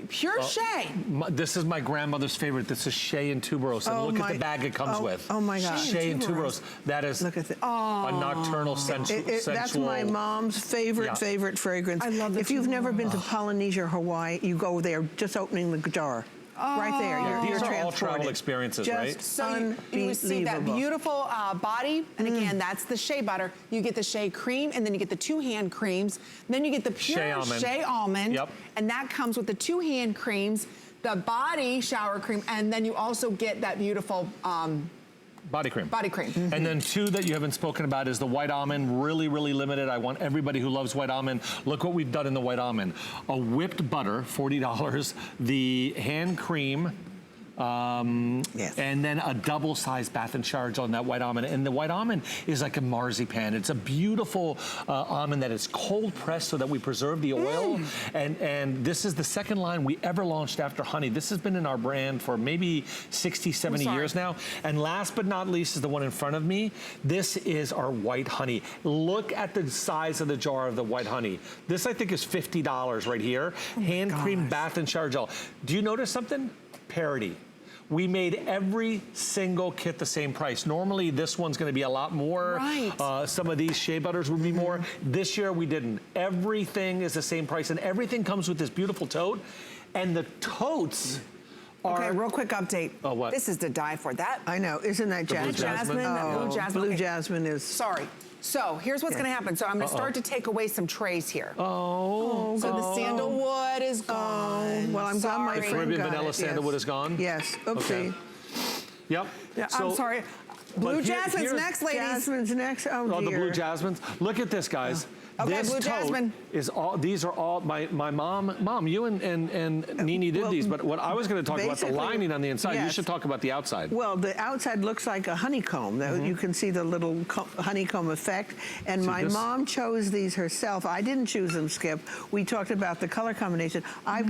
pure Shea. This is my grandmother's favorite. This is Shea and tuberose. And look at the bag it comes with. Oh my gosh. Shea and tuberose. That is look at the, a nocturnal sensual. That's my mom's favorite fragrance. I love the If you've never been to Polynesia or Hawaii, you go there just opening the jar. Right there. These are all travel experiences, right? So you receive that beautiful body, and again, that's the Shea butter. You get the Shea cream, and then you get the 2 hand creams. Then you get the pure Shea Almond, and that comes with the 2 hand creams, the body shower cream, and then you also get that beautiful body cream. Body cream. And then 2 that you haven't spoken about is the white almond, really, really limited. I want everybody who loves white almond, look what we've done in the white almond. A whipped butter, $40. The hand cream, and then a double-sized bath and shower gel on that white almond. And the white almond is like a marzipan. It's a beautiful almond that is cold pressed so that we preserve the oil. And this is the 2nd line we ever launched after honey. This has been in our brand for maybe 60, 70 years now. And last but not least is the one in front of me. This is our white honey. Look at the size of the jar of the white honey. This, I think, is $50 right here. Hand cream bath and shower gel. Do you notice something? Parity. We made every single kit the same price. Normally, this one's gonna be a lot more. Right. Some of these shea butters would be more. This year, we didn't. Everything is the same price, and everything comes with this beautiful tote. And the totes are... Okay, real quick update. Oh, what? This is to die for. That. I know, isn't that jasmine? Blue jasmine? That blue jasmine. Blue jasmine is... Sorry. So here's what's gonna happen. So I'm gonna start to take away some trays here. So the sandalwood is gone. Well, I'm glad my The friend Caribbean got vanilla it. sandalwood is gone? Yes. Oopsie. Okay. Yep. Yeah, So- I'm sorry. Blue jasmine's next, ladies. Jasmine's next. Oh, Oh, dear. the blue jasmines. Look at this, guys. Okay, this blue tote jasmine. is all. These are all my mom. You and Nene did these, but what I was going to talk about the lining on the inside. You should talk about the outside. Well, the outside looks like a honeycomb. You can see the little honeycomb effect. And my mom chose these herself. I didn't choose them, Skip. We talked about the color combination. I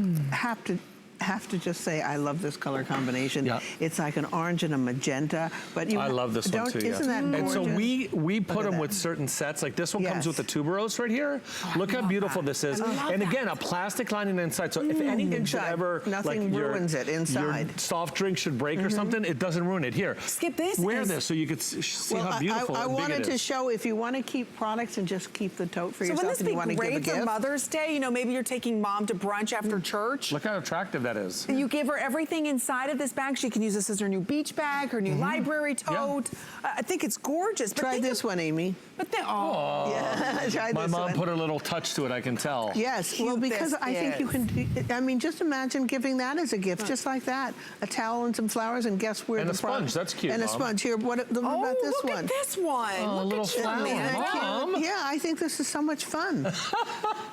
have to just say I love this color combination. Yeah. It's like an orange and a magenta, but I love this one too. Isn't that gorgeous? And so we put them with certain sets. Like this one comes with the tuberose right here. Look how beautiful this is. And again, a plastic lining inside. So if anything should ever, nothing ruins it inside. Your soft drink should break or something, it doesn't ruin it. Here, Skip this. wear this so you could see how beautiful I and big wanted it to is. show if you want to keep products and just keep the tote for So yourself, wouldn't and this you want be to give a great for gift. Mother's Day? You know, maybe you're taking mom to brunch after church. Look how attractive that is. You give her everything inside of this bag. She can use this as her new beach bag, her new library tote. I think it's gorgeous. But Try this one, Amy. But then, oh. Yeah, try My this mom one. put a little touch to it, I can tell. Yes, well, because I think you can, I mean, just imagine giving that as a gift, just like that. A towel and some flowers, and guess where And the a sponge, that's cute, And a Mom. sponge. Here, what about this look one? at this one. Oh, a Look little at you, flower. man. Mom. Yeah, I think this is so much fun.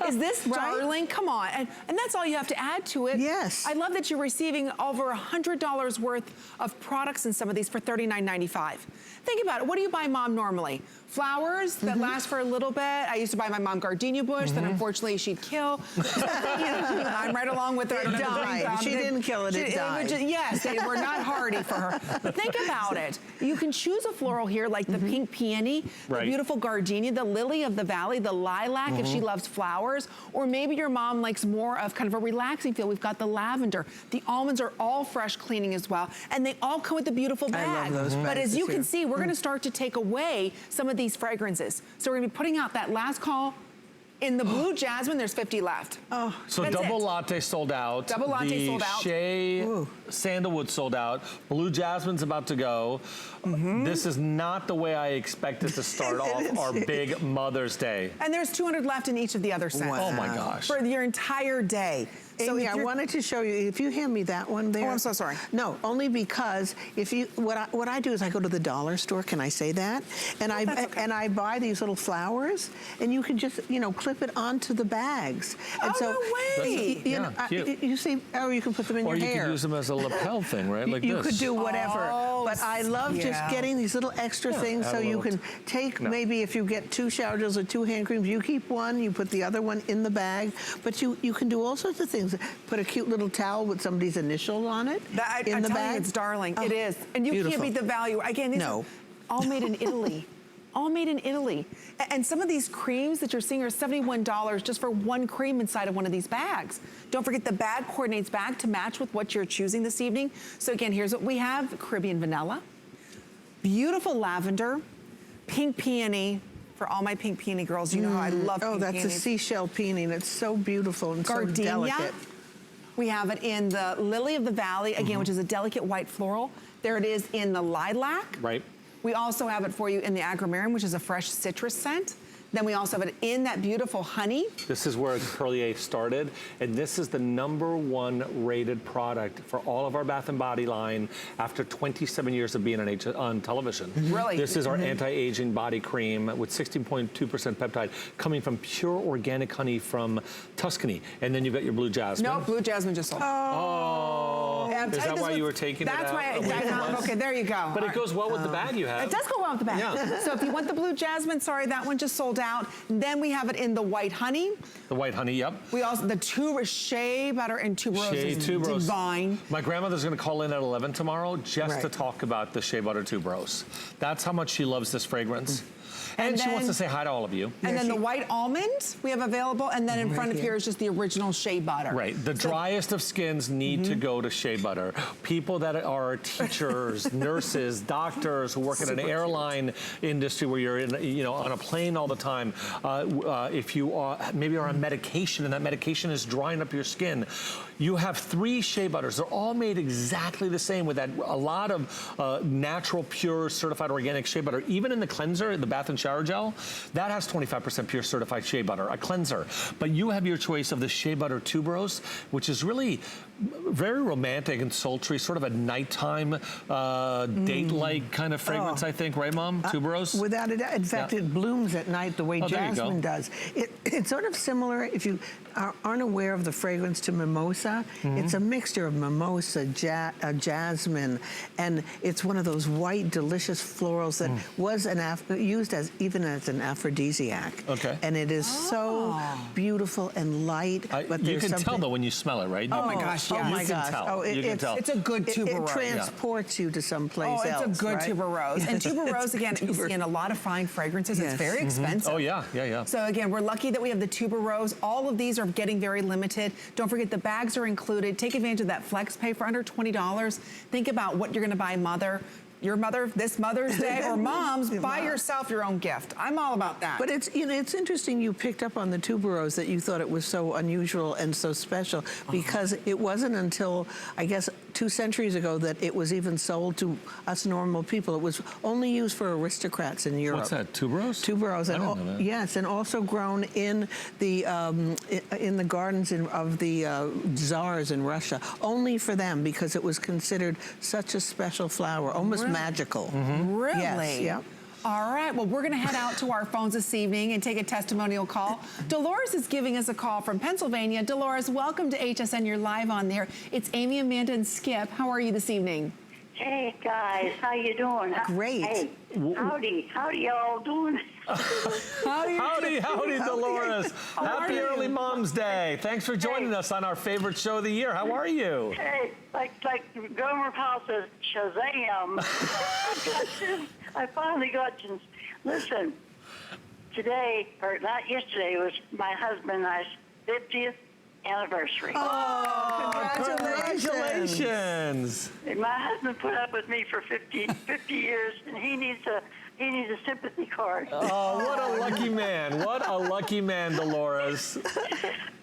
Is this darling? Come on. And that's all you have to add to it. Yes. I love that you're receiving over $100 worth of products in some of these for $39.95. Think about it. What do you buy mom normally? Flowers that last for a little bit. I used to buy my mom gardenia bush, then unfortunately she'd kill. I'm right along with her. I don't have the green thumb. She didn't kill it, it died. Yes, they were not hardy for her. But think about it. You can choose a floral here like the pink peony, the beautiful gardenia, the lily of the valley, the lilac if she loves flowers, or maybe your mom likes more of kind of a relaxing feel. We've got the lavender. The almonds are all fresh cleaning as well, and they all come with a beautiful bag. I love those But bags as you too. can see, we're gonna start to take away some of these fragrances. So we're gonna be putting out that last call. In the blue jasmine, there's 50 left. Oh, So That's double it. latte sold out. Double latte sold out. The Shea sandalwood sold out. Blue jasmine's about to go. This is not the way I expected to start off our big Mother's Day. And there's 200 left in each of the other scents. Wow. Oh my gosh. For your entire day. So Amy, if I you're- wanted to show you, if you hand me that one there. Oh, I'm so sorry. No, only because if you, what I do is I go to the dollar store, can I say that? And I buy these little flowers, and you can just, you know, clip it onto the bags. And no way. You know, cute. you see, or you can put them in Or your you hair. could use them as a lapel thing, right? Like You this. could do whatever. Oh, but I love just getting these little extra things add so a you little can take, maybe if you get 2 shower gels or 2 hand creams, you keep one, you put the other one in the bag. But you can do all sorts of things. Put a cute little towel with somebody's initial on it in the bag. It's darling. Oh, it is. And you beautiful. can't beat the value. Again, these No. are all made in Italy. All made in Italy. And some of these creams that you're seeing are $71 just for one cream inside of one of these bags. Don't forget the bag coordinates back to match with what you're choosing this evening. So again, here's what we have. Caribbean vanilla, beautiful lavender, pink peony. For all my pink peony girls, you know how I love pink Oh, that's peonies. a seashell peony, and it's so beautiful and so delicate. We have it in the lily of the valley, again, which is a delicate white floral. There it is in the lilac. Right. We also have it for you in the agramarin, which is a fresh citrus scent. Then we also have it in that beautiful honey. This is where Perlier started, and this is the #1 rated product for all of our Bath & Body line after 27 years of being on television. Really? This is our anti-aging body cream with 16.2% peptide coming from pure organic honey from Tuscany. And then you've got your blue jasmine. No, blue jasmine just sold. Oh. Is that why you were taking it out? That's why, okay, there you go. But it goes well with the bag you have. It does go well with the bag. Yeah. So if you want the blue jasmine, sorry, that one just sold out. Then we have it in the white honey. The white honey, yep. We also, the shea butter and tuberose Shea is tuberose. divine. My grandmother's gonna call in at 11 tomorrow just to talk about the shea butter tuberose. That's how much she loves this fragrance. And she wants to say hi to all of you. And then the white almond we have available, and then in front of here is just the original shea butter. Right, the driest of skins need to go to shea butter. People that are teachers, nurses, doctors who work in an airline industry where you're in, you know, on a plane all the time. If you are maybe are on medication and that medication is drying up your skin, you have 3 shea butters. They're all made exactly the same with that a lot of natural, pure, certified organic shea butter. Even in the cleanser, the bath and shower gel, that has 25% pure certified shea butter, a cleanser. But you have your choice of the shea butter tuberose, which is really very romantic and sultry, sort of a nighttime date-like kind of fragrance, I think, right, Mom? Tuberose? Without a doubt. In fact, it blooms at night the way Oh, there you go. jasmine does. It's sort of similar, if you aren't aware of the fragrance, to mimosa. It's a mixture of mimosa, jasmine, and it's one of those white, delicious florals that was used as even as an aphrodisiac. Okay. And it is so beautiful and light. But you there's can tell something- though when you smell it, right? Oh my gosh, Oh yes. my You can gosh. tell. Oh, You can tell. It's a good tuberose. It transports you to someplace Oh, else. it's a good right? tuberose. And tuberose, again, you see in a lot of fine fragrances. Yes. It's very expensive. Oh yeah, yeah, yeah. So again, we're lucky that we have the tuberose. All of these are getting very limited. Don't forget the bags are included. Take advantage of that flex pay for under $20. Think about what you're gonna buy your mother this Mother's Day, or moms, buy yourself your own gift. I'm all about that. But it's, you know, it's interesting you picked up on the tuberose, that you thought it was so unusual and so special, because it wasn't until, I guess, 2 centuries ago that it was even sold to us normal people. It was only used for aristocrats in Europe. What's that, tuberose? Tuberose. I didn't know that. Yes, and also grown in the gardens of the czars in Russia, only for them, because it was considered such a special flower, almost magical. Really? Yes, yeah. All right, well, we're gonna head out to our phones this evening and take a testimonial call. Dolores is giving us a call from Pennsylvania. Dolores, welcome to HSN. You're live on there. It's Amy, Amanda, and Skip. How are you this evening? Hey guys, how you doing? Great. Hey, howdy y'all doing? Howdy, Dolores. Happy early Mom's Day. Thanks for joining us on our favorite show of the year. How are you? Hey, like Gomer Powell says, Shazam. I finally got you. Listen, today, or not yesterday, was my husband and I's 50th anniversary. Oh, Congratulations. My husband put up with me for 50 years, and he needs a sympathy card. Oh, what a lucky man. What a lucky man, Dolores.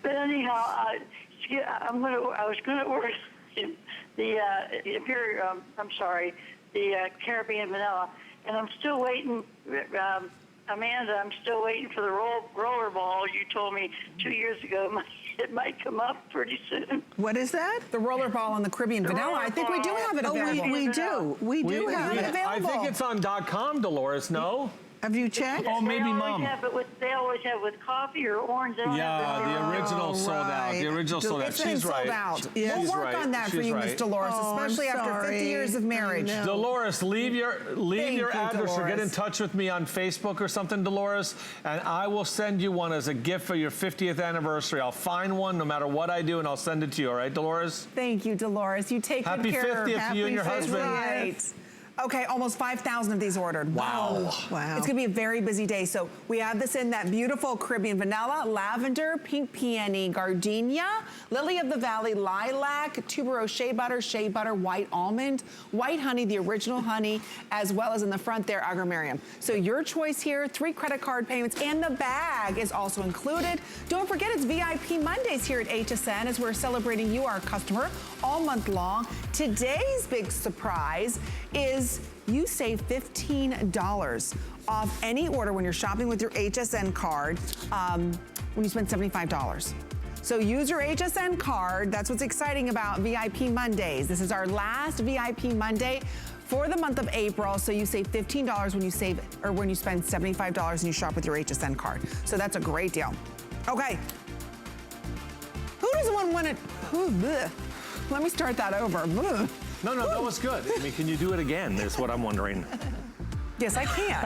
But anyhow, I was going to order the Imperial, the Caribbean vanilla, and I'm still waiting. Amanda, I'm still waiting for the roller ball. You told me 2 years ago it might come up pretty soon. What is that? The roller ball on the Caribbean vanilla. I think we do have it available. We do. We do have it available. I think it's on .com, Dolores, no? Have you checked? Oh, maybe Mom. They always have with coffee or orange. Yeah, the original sold out. The original sold out. It's been She's right. sold out. Yeah. We'll work on that for you, Miss Dolores, especially after 50 years of marriage. Dolores, leave your address or get in Dolores. touch with me on Facebook or something, Dolores, and I will send you one as a gift for your 50th anniversary. I'll find one no matter what I do, and I'll send it to you, all right, Dolores? Thank you, Dolores. You take Happy good care. 50th to you and your husband. Right. Okay, almost 5,000 of these ordered. Wow. Wow. It's gonna be a very busy day. So we have this in that beautiful Caribbean vanilla, lavender, pink peony, gardenia, lily of the valley, lilac, tuberose shea butter, white almond, white honey, the original honey, as well as in the front there, agrumarium. So your choice here, 3 credit card payments, and the bag is also included. Don't forget it's VIP Mondays here at HSN as we're celebrating you, our customer, all month long. Today's big surprise is you save $15 off any order when you're shopping with your HSN card when you spend $75. So use your HSN card. That's what's exciting about VIP Mondays. This is our last VIP Monday for the month of April. So you save $15 when you spend $75 and you shop with your HSN card. So that's a great deal. Okay. Who doesn't want it? Let me start that over. No, that was good. I mean, can you do it again, is what I'm wondering. Yes, I can.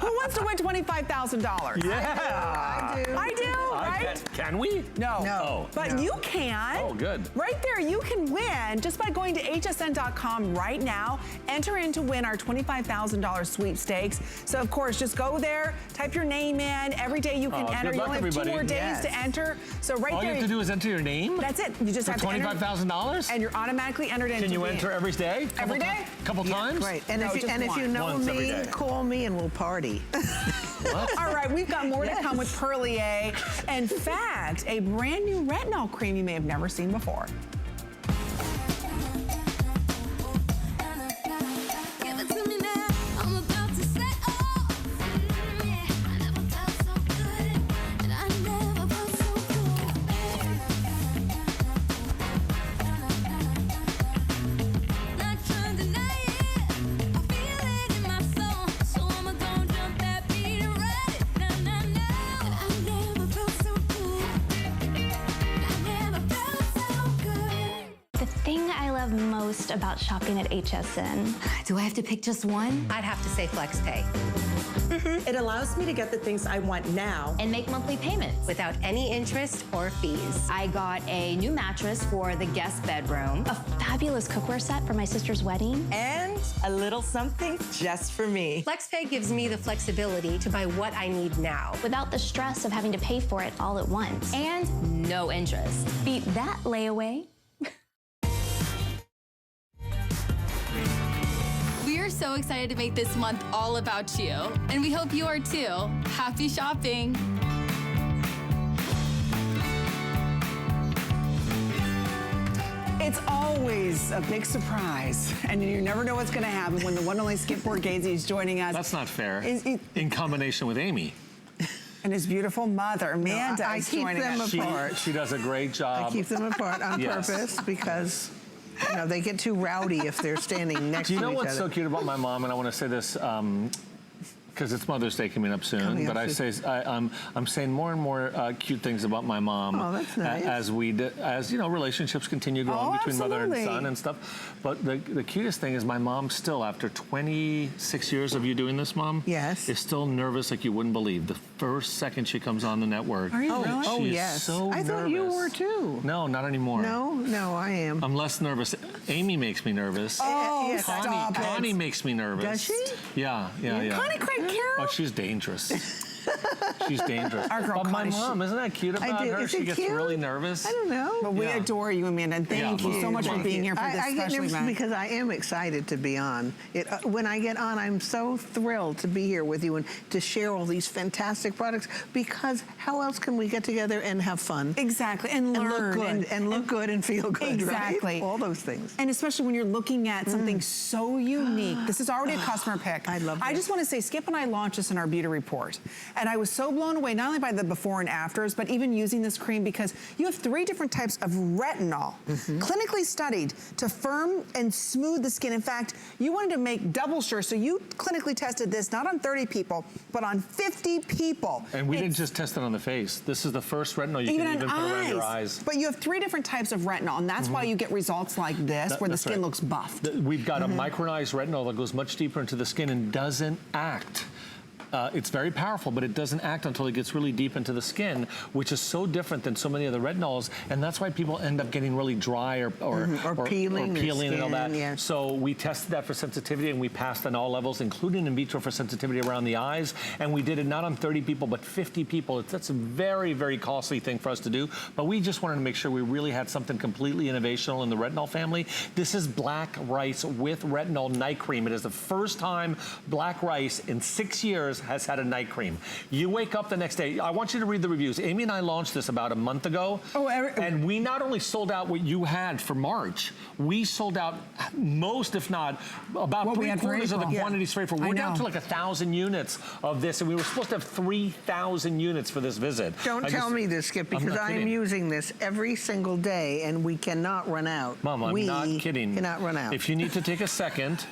Who wants to win $25,000? Yeah. I do, right? Can we? No. Oh. But you can. Oh, good. Right there, you can win just by going to hsn.com right now. Enter in to win our $25,000 sweepstakes. So, of course, just go there, type your name in. Every day you can enter. You only have 2 more days to enter. So right All there. you have to do is enter your name? That's it. You just have to enter. $25,000? And you're automatically entered into Can you enter every day? Every day? Couple times? Right. And No, if you know Once every me, day. call me and we'll party. All right, we've got more to come with Perlier. In fact, a brand new retinol cream you may have never seen before. love most about shopping at HSN? Do I have to pick just one? I'd have to say FlexPay. It allows me to get the things I want now and make monthly payments without any interest or fees. I got a new mattress for the guest bedroom, a fabulous cookware set for my sister's wedding, and a little something just for me. FlexPay gives me the flexibility to buy what I need now without the stress of having to pay for it all at once. and no interest. Beat that layaway. We are so excited to make this month all about you, and we hope you are too. Happy shopping. It's always a big surprise, and you never know what's going to happen when the one and only Skip Borghese is joining us. That's not fair. In combination with Amy. And his beautiful mother, Amanda, I is keep joining them us. apart. She does a great job. I keep them apart on Yes. purpose because, you know, they get too rowdy if they're standing next to Do each you other. know what's so cute about my mom? And I want to say this because it's Mother's Day coming up soon. But I'm saying more and more cute things about my mom. Oh, that's nice. As you know, relationships continue growing between mother and son and stuff. But the cutest thing is my mom still, after 26 years of you doing this, Mom, yes, is still nervous like you wouldn't believe. The first second she comes on the network, Are you really? Oh, she yes. is so I thought you were too. No, not anymore. No, I am. I'm less nervous. Amy makes me nervous. Oh, Yes. stop it. Connie makes me nervous. Does she? Yeah. Connie Craig Carroll? Oh, she's dangerous. She's dangerous. Our girl but my Connie, mom, isn't that cute about her? Is She it gets cute? really nervous. I don't know. But we adore you, Amanda, and thank you so much for being here for this I get special nervous event. because I am excited to be on. When I get on, I'm so thrilled to be here with you and to share all these fantastic products, because how else can we get together and have fun? Exactly, and learn. And look good and feel good, Exactly. right? All those things. And especially when you're looking at something so unique. This is already a customer pick. I love I this. just want to say, Skip and I launched this in our beauty report. And I was so blown away, not only by the before and afters, but even using this cream, because you have 3 different types of retinol, clinically studied to firm and smooth the skin. In fact, you wanted to make double sure, so you clinically tested this not on 30 people, but on 50 people. And we didn't just test it on the face. This is the first retinol you can even put around your eyes. But you have 3 different types of retinol, and that's why you get results like this, where the That's skin right. looks buffed. We've got a micronized retinol that goes much deeper into the skin and doesn't act. It's very powerful, but it doesn't act until it gets really deep into the skin, which is so different than so many of the retinols, and that's why people end up getting really dry or peeling and all that. yeah. So we tested that for sensitivity, and we passed on all levels, including in vitro for sensitivity around the eyes, and we did it not on 30 people, but 50 people. That's a very, very costly thing for us to do, but we just wanted to make sure we really had something completely innovational in the retinol family. This is black rice with retinol night cream. It is the first time black rice in 6 years has had a night cream. You wake up the next day. I want you to read the reviews. Amy and I launched this about a month ago, and we not only sold out what you had for March, we sold out most, if not, about 3/4 of the quantities for April. We're down to like 1,000 units of this, and we were supposed to have 3,000 units for this visit. Don't tell me this, Skip, because I'm using this every single day, and we cannot run out. Mom, I'm not kidding. We cannot run out. If you need to take a second,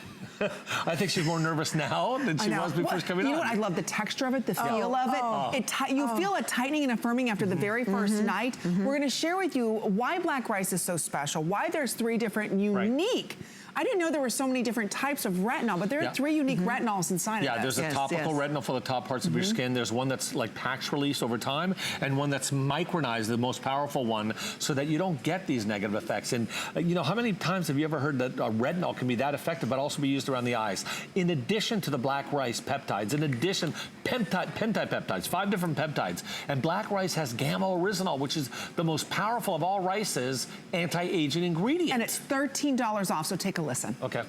I think she's more nervous now than she was before coming on. You know what? I love the texture of it, the feel of it. You feel a tightening and affirming after the very first night. We're going to share with you why black rice is so special, why there's 3 different unique. I didn't know there were so many different types of retinol, but there are 3 unique retinols inside of Yeah, it. there's a topical retinol for the top parts of your skin. There's one that's like patch release over time, and one that's micronized, the most powerful one, so that you don't get these negative effects. And you know, how many times have you ever heard that retinol can be that effective, but also be used around the eyes? In addition to the black rice peptides, in addition, pentapeptides, 5 different peptides. And black rice has gamma-oryzanol, which is the most powerful of all rice's anti-aging ingredients. And it's $13 off, so take a listen. Okay.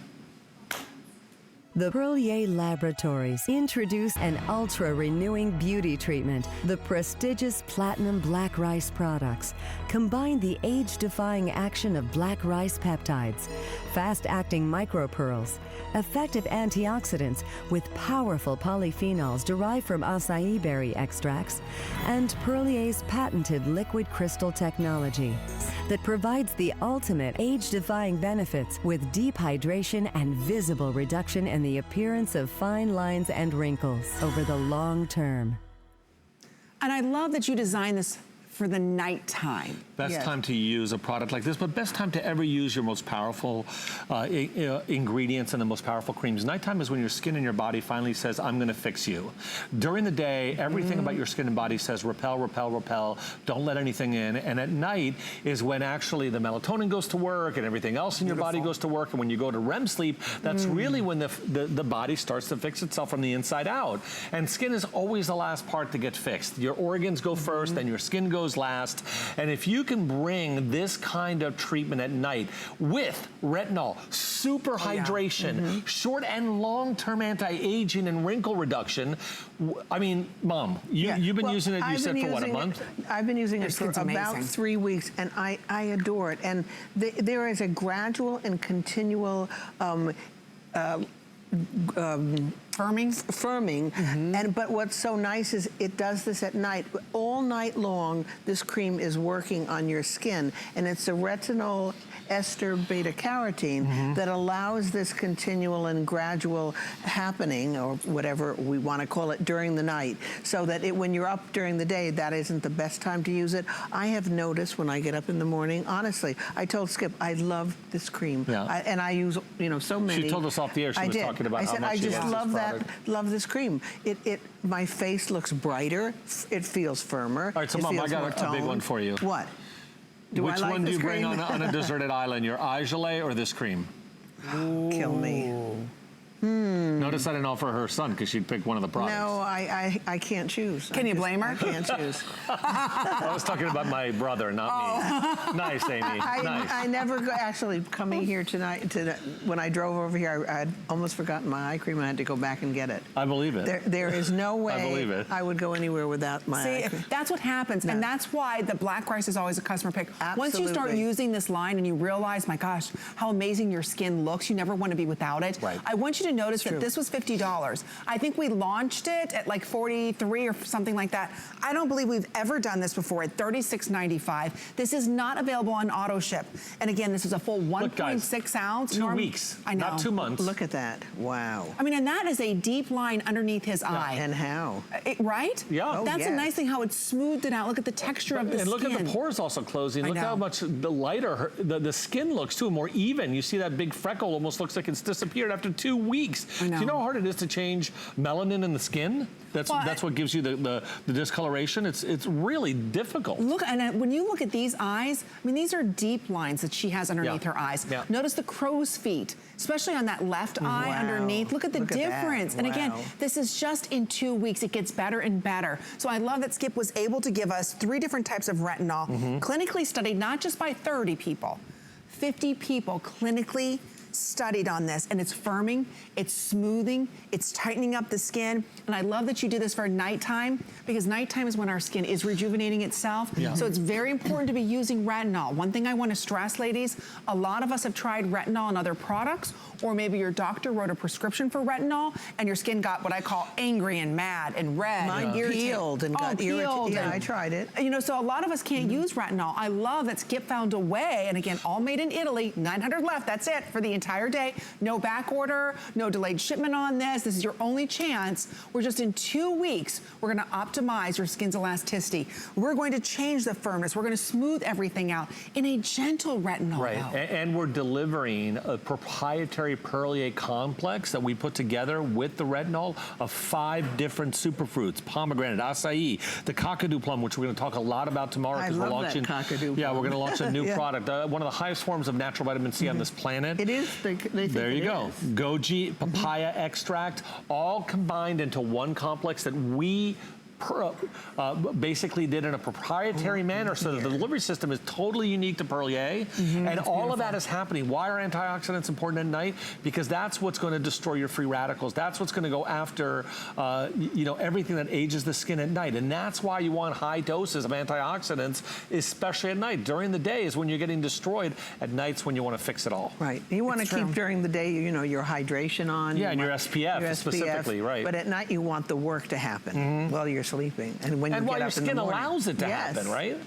The Perlier Laboratories introduce an ultra-renewing beauty treatment. The prestigious Platinum Black Rice products combine the age-defying action of black rice peptides, fast-acting micropearls, effective antioxidants with powerful polyphenols derived from acai berry extracts, and Perlier's patented liquid crystal technology that provides the ultimate age-defying benefits with deep hydration and visible reduction in the appearance of fine lines and wrinkles over the long term. And I love that you designed this for the nighttime. Best time to use a product like this, but best time to ever use your most powerful ingredients and the most powerful creams. Nighttime is when your skin and your body finally says, I'm gonna fix you. During the day, everything about your skin and body says repel, repel, repel, don't let anything in. And at night is when actually the melatonin goes to work and everything else in your body goes to work. And when you go to REM sleep, that's really when the body starts to fix itself from the inside out. And skin is always the last part to get fixed. Your organs go first, then your skin goes last. And if you can bring this kind of treatment at night with retinol, super hydration, short and long-term anti-aging and wrinkle reduction. I mean, Mom, you've been using it, you said, for what, a month? I've been using it for about 3 weeks, and I adore it. And there is a gradual and continual firming, but what's so nice is it does this at night. All night long, this cream is working on your skin, and it's a retinol ester beta carotene that allows this continual and gradual happening, or whatever we want to call it, during the night, so that when you're up during the day, that isn't the best time to use it. I have noticed when I get up in the morning, honestly, I told Skip, I love this cream, and I use, so many. She told us off the air, she was talking about how much she loves this product. Love this cream. My face looks brighter. It feels firmer. All right, so Mom, I got a big one for you. What? Which one do you bring on a deserted island? Your eye gelée or this cream? Kill me. Notice I didn't offer her son because she'd pick one of the products. No, I can't choose. Can you blame her? I can't choose. I was talking about my brother, not me. Nice, Amy. Nice. I never actually coming here tonight. When I drove over here, I had almost forgotten my eye cream. I had to go back and get it. I believe it. There is no way I believe it. I would go anywhere without my eye cream. That's what happens, and that's why the black rice is always a customer pick. Absolutely. Once you start using this line and you realize, my gosh, how amazing your skin looks, you never want to be without it. Right. I want you to notice that this was $50. I think we launched it at like $43 or something like that. I don't believe we've ever done this before at $36.95. This is not available on auto ship. And again, this is a full 1.6 ounce. 2 weeks, I know. not 2 months. Look at that. Wow. I mean, and that is a deep line underneath his eye. And how? Right? Yeah. That's a nice thing how it smoothed it out. Look at the texture of the skin. And look at the pores also closing. Look how much the lighter the skin looks too, more even. You see that big freckle almost looks like it's disappeared after 2 weeks. Do you know how hard it is to change melanin in the skin? That's what gives you the discoloration. It's really difficult. Look, and when you look at these eyes, I mean, these are deep lines that she has underneath her eyes. Notice the crow's feet, especially on that left eye underneath. Look at the difference. And again, this is just in 2 weeks. It gets better and better. So I love that Skip was able to give us 3 different types of retinol, clinically studied, not just by 30 people, 50 people clinically studied on this, and it's firming, it's smoothing, it's tightening up the skin. And I love that you do this for nighttime, because nighttime is when our skin is rejuvenating itself. So it's very important to be using retinol. One thing I want to stress, ladies, a lot of us have tried retinol and other products, or maybe your doctor wrote a prescription for retinol and your skin got what I call angry and mad and red. Mine peeled and got irritated. Yeah, I tried it. So a lot of us can't use retinol. I love that Skip found a way, and again, all made in Italy, 900 left, that's it for the entire day. No back order, no delayed shipment on this. This is your only chance. We're just in 2 weeks, we're gonna optimize your skin's elasticity. We're going to change the firmness. We're gonna smooth everything out in a gentle retinol. Right, and we're delivering a proprietary Perlier complex that we put together with the retinol of 5 different superfruits: pomegranate, acai, the kakadu plum, which we're gonna talk a lot about tomorrow. I love that kakadu plum. Yeah, we're gonna launch a new product, one of the highest forms of natural vitamin C on this planet. It is. There you go. Goji, papaya extract, all combined into one complex that we basically did in a proprietary manner, so the delivery system is totally unique to Perlier, and all of that is happening. Why are antioxidants important at night? Because that's what's going to destroy your free radicals. That's what's going to go after everything that ages the skin at night, and that's why you want high doses of antioxidants, especially at night. During the day is when you're getting destroyed. At night's when you want to fix it all. Right. You want to keep during the day, your hydration on. Yeah, and your SPF specifically, right. But at night you want the work to happen while you're sleeping. And when you and get while your up in the skin morning. allows it to Yes. happen, right?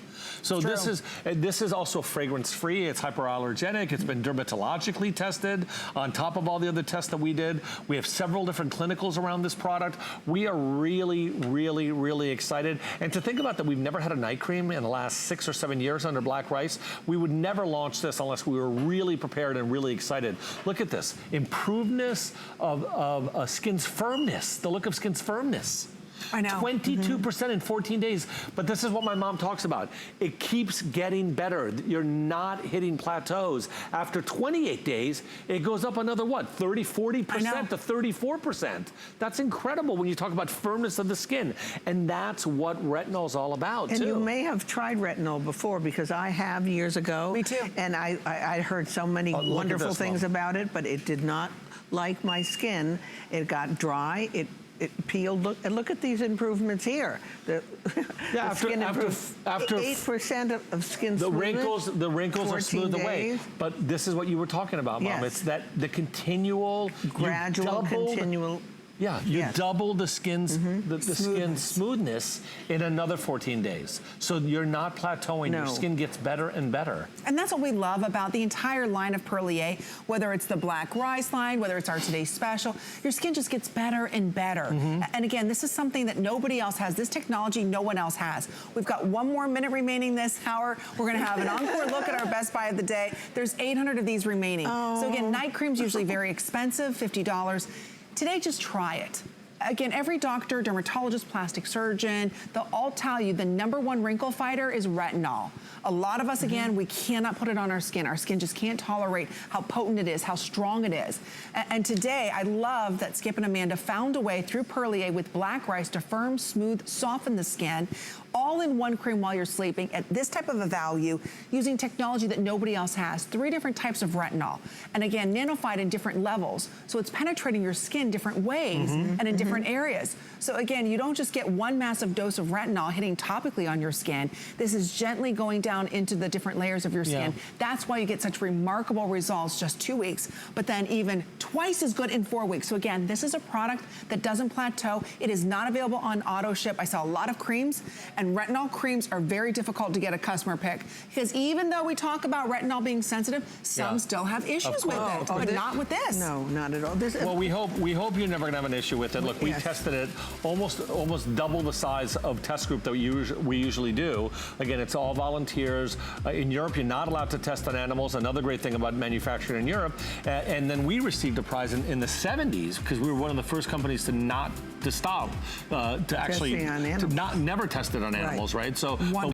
So this is also fragrance-free. It's hypoallergenic. It's been dermatologically tested on top of all the other tests that we did. We have several different clinicals around this product. We are really, really, really excited. And to think about that, we've never had a night cream in the last 6 or 7 years under Black Rice. We would never launch this unless we were really prepared and really excited. Look at this. Improvedness of skin's firmness, the look of skin's firmness. I know. 22% in 14 days. But this is what my mom talks about. It keeps getting better. You're not hitting plateaus. After 28 days, it goes up another, what, 30, 40% to 34%. That's incredible when you talk about firmness of the skin. And that's what Retinol's all about, and too. you may have tried Retinol before, because I have years ago. Me too. And I heard so many wonderful things about it, but it did not like my skin. It got dry. It peeled. Look at these improvements here. After 8% of skin smoothness. The wrinkles are smoothed away. days. But this is what you were talking about, Mom. Yes. It's that the continual, gradual, continual. Yeah, you double the skin's skin smoothness in another 14 days. So you're not plateauing. Your skin gets better and better. And that's what we love about the entire line of Perlier, whether it's the Black Rice line, whether it's our Today's Special, your skin just gets better and better. And again, this is something that nobody else has. This technology no one else has. We've got 1 more minute remaining this hour. We're gonna have an encore look at our best buy of the day. There's 800 of these remaining. So again, night cream's usually very expensive, $50. Today, just try it. Again, every doctor, dermatologist, plastic surgeon, they'll all tell you the #1 wrinkle fighter is retinol. A lot of us, again, we cannot put it on our skin. Our skin just can't tolerate how potent it is, how strong it is. And today, I love that Skip and Amanda found a way through Perlier with Black Rice to firm, smooth, soften the skin, all in one cream while you're sleeping at this type of a value, using technology that nobody else has. 3 different types of retinol. And again, nanofied in different levels. So it's penetrating your skin different ways and in different areas. So again, you don't just get one massive dose of retinol hitting topically on your skin. This is gently going down into the different layers of your skin. That's why you get such remarkable results just 2 weeks, but then even twice as good in 4 weeks. So again, this is a product that doesn't plateau. It is not available on auto ship. I saw a lot of creams, and retinol creams are very difficult to get a customer pick, because even though we talk about retinol being sensitive, some still have issues with it, but not with this. No, not at all. Well, we hope you're never gonna have an issue with it. Look, we tested it almost double the size of test group that we usually do. Again, it's all volunteers. In Europe, you're not allowed to test on animals. Another great thing about manufacturing in Europe. And then we received a prize in the 70s, because we were one of the first companies to stop, to actually never test it on animals, right? So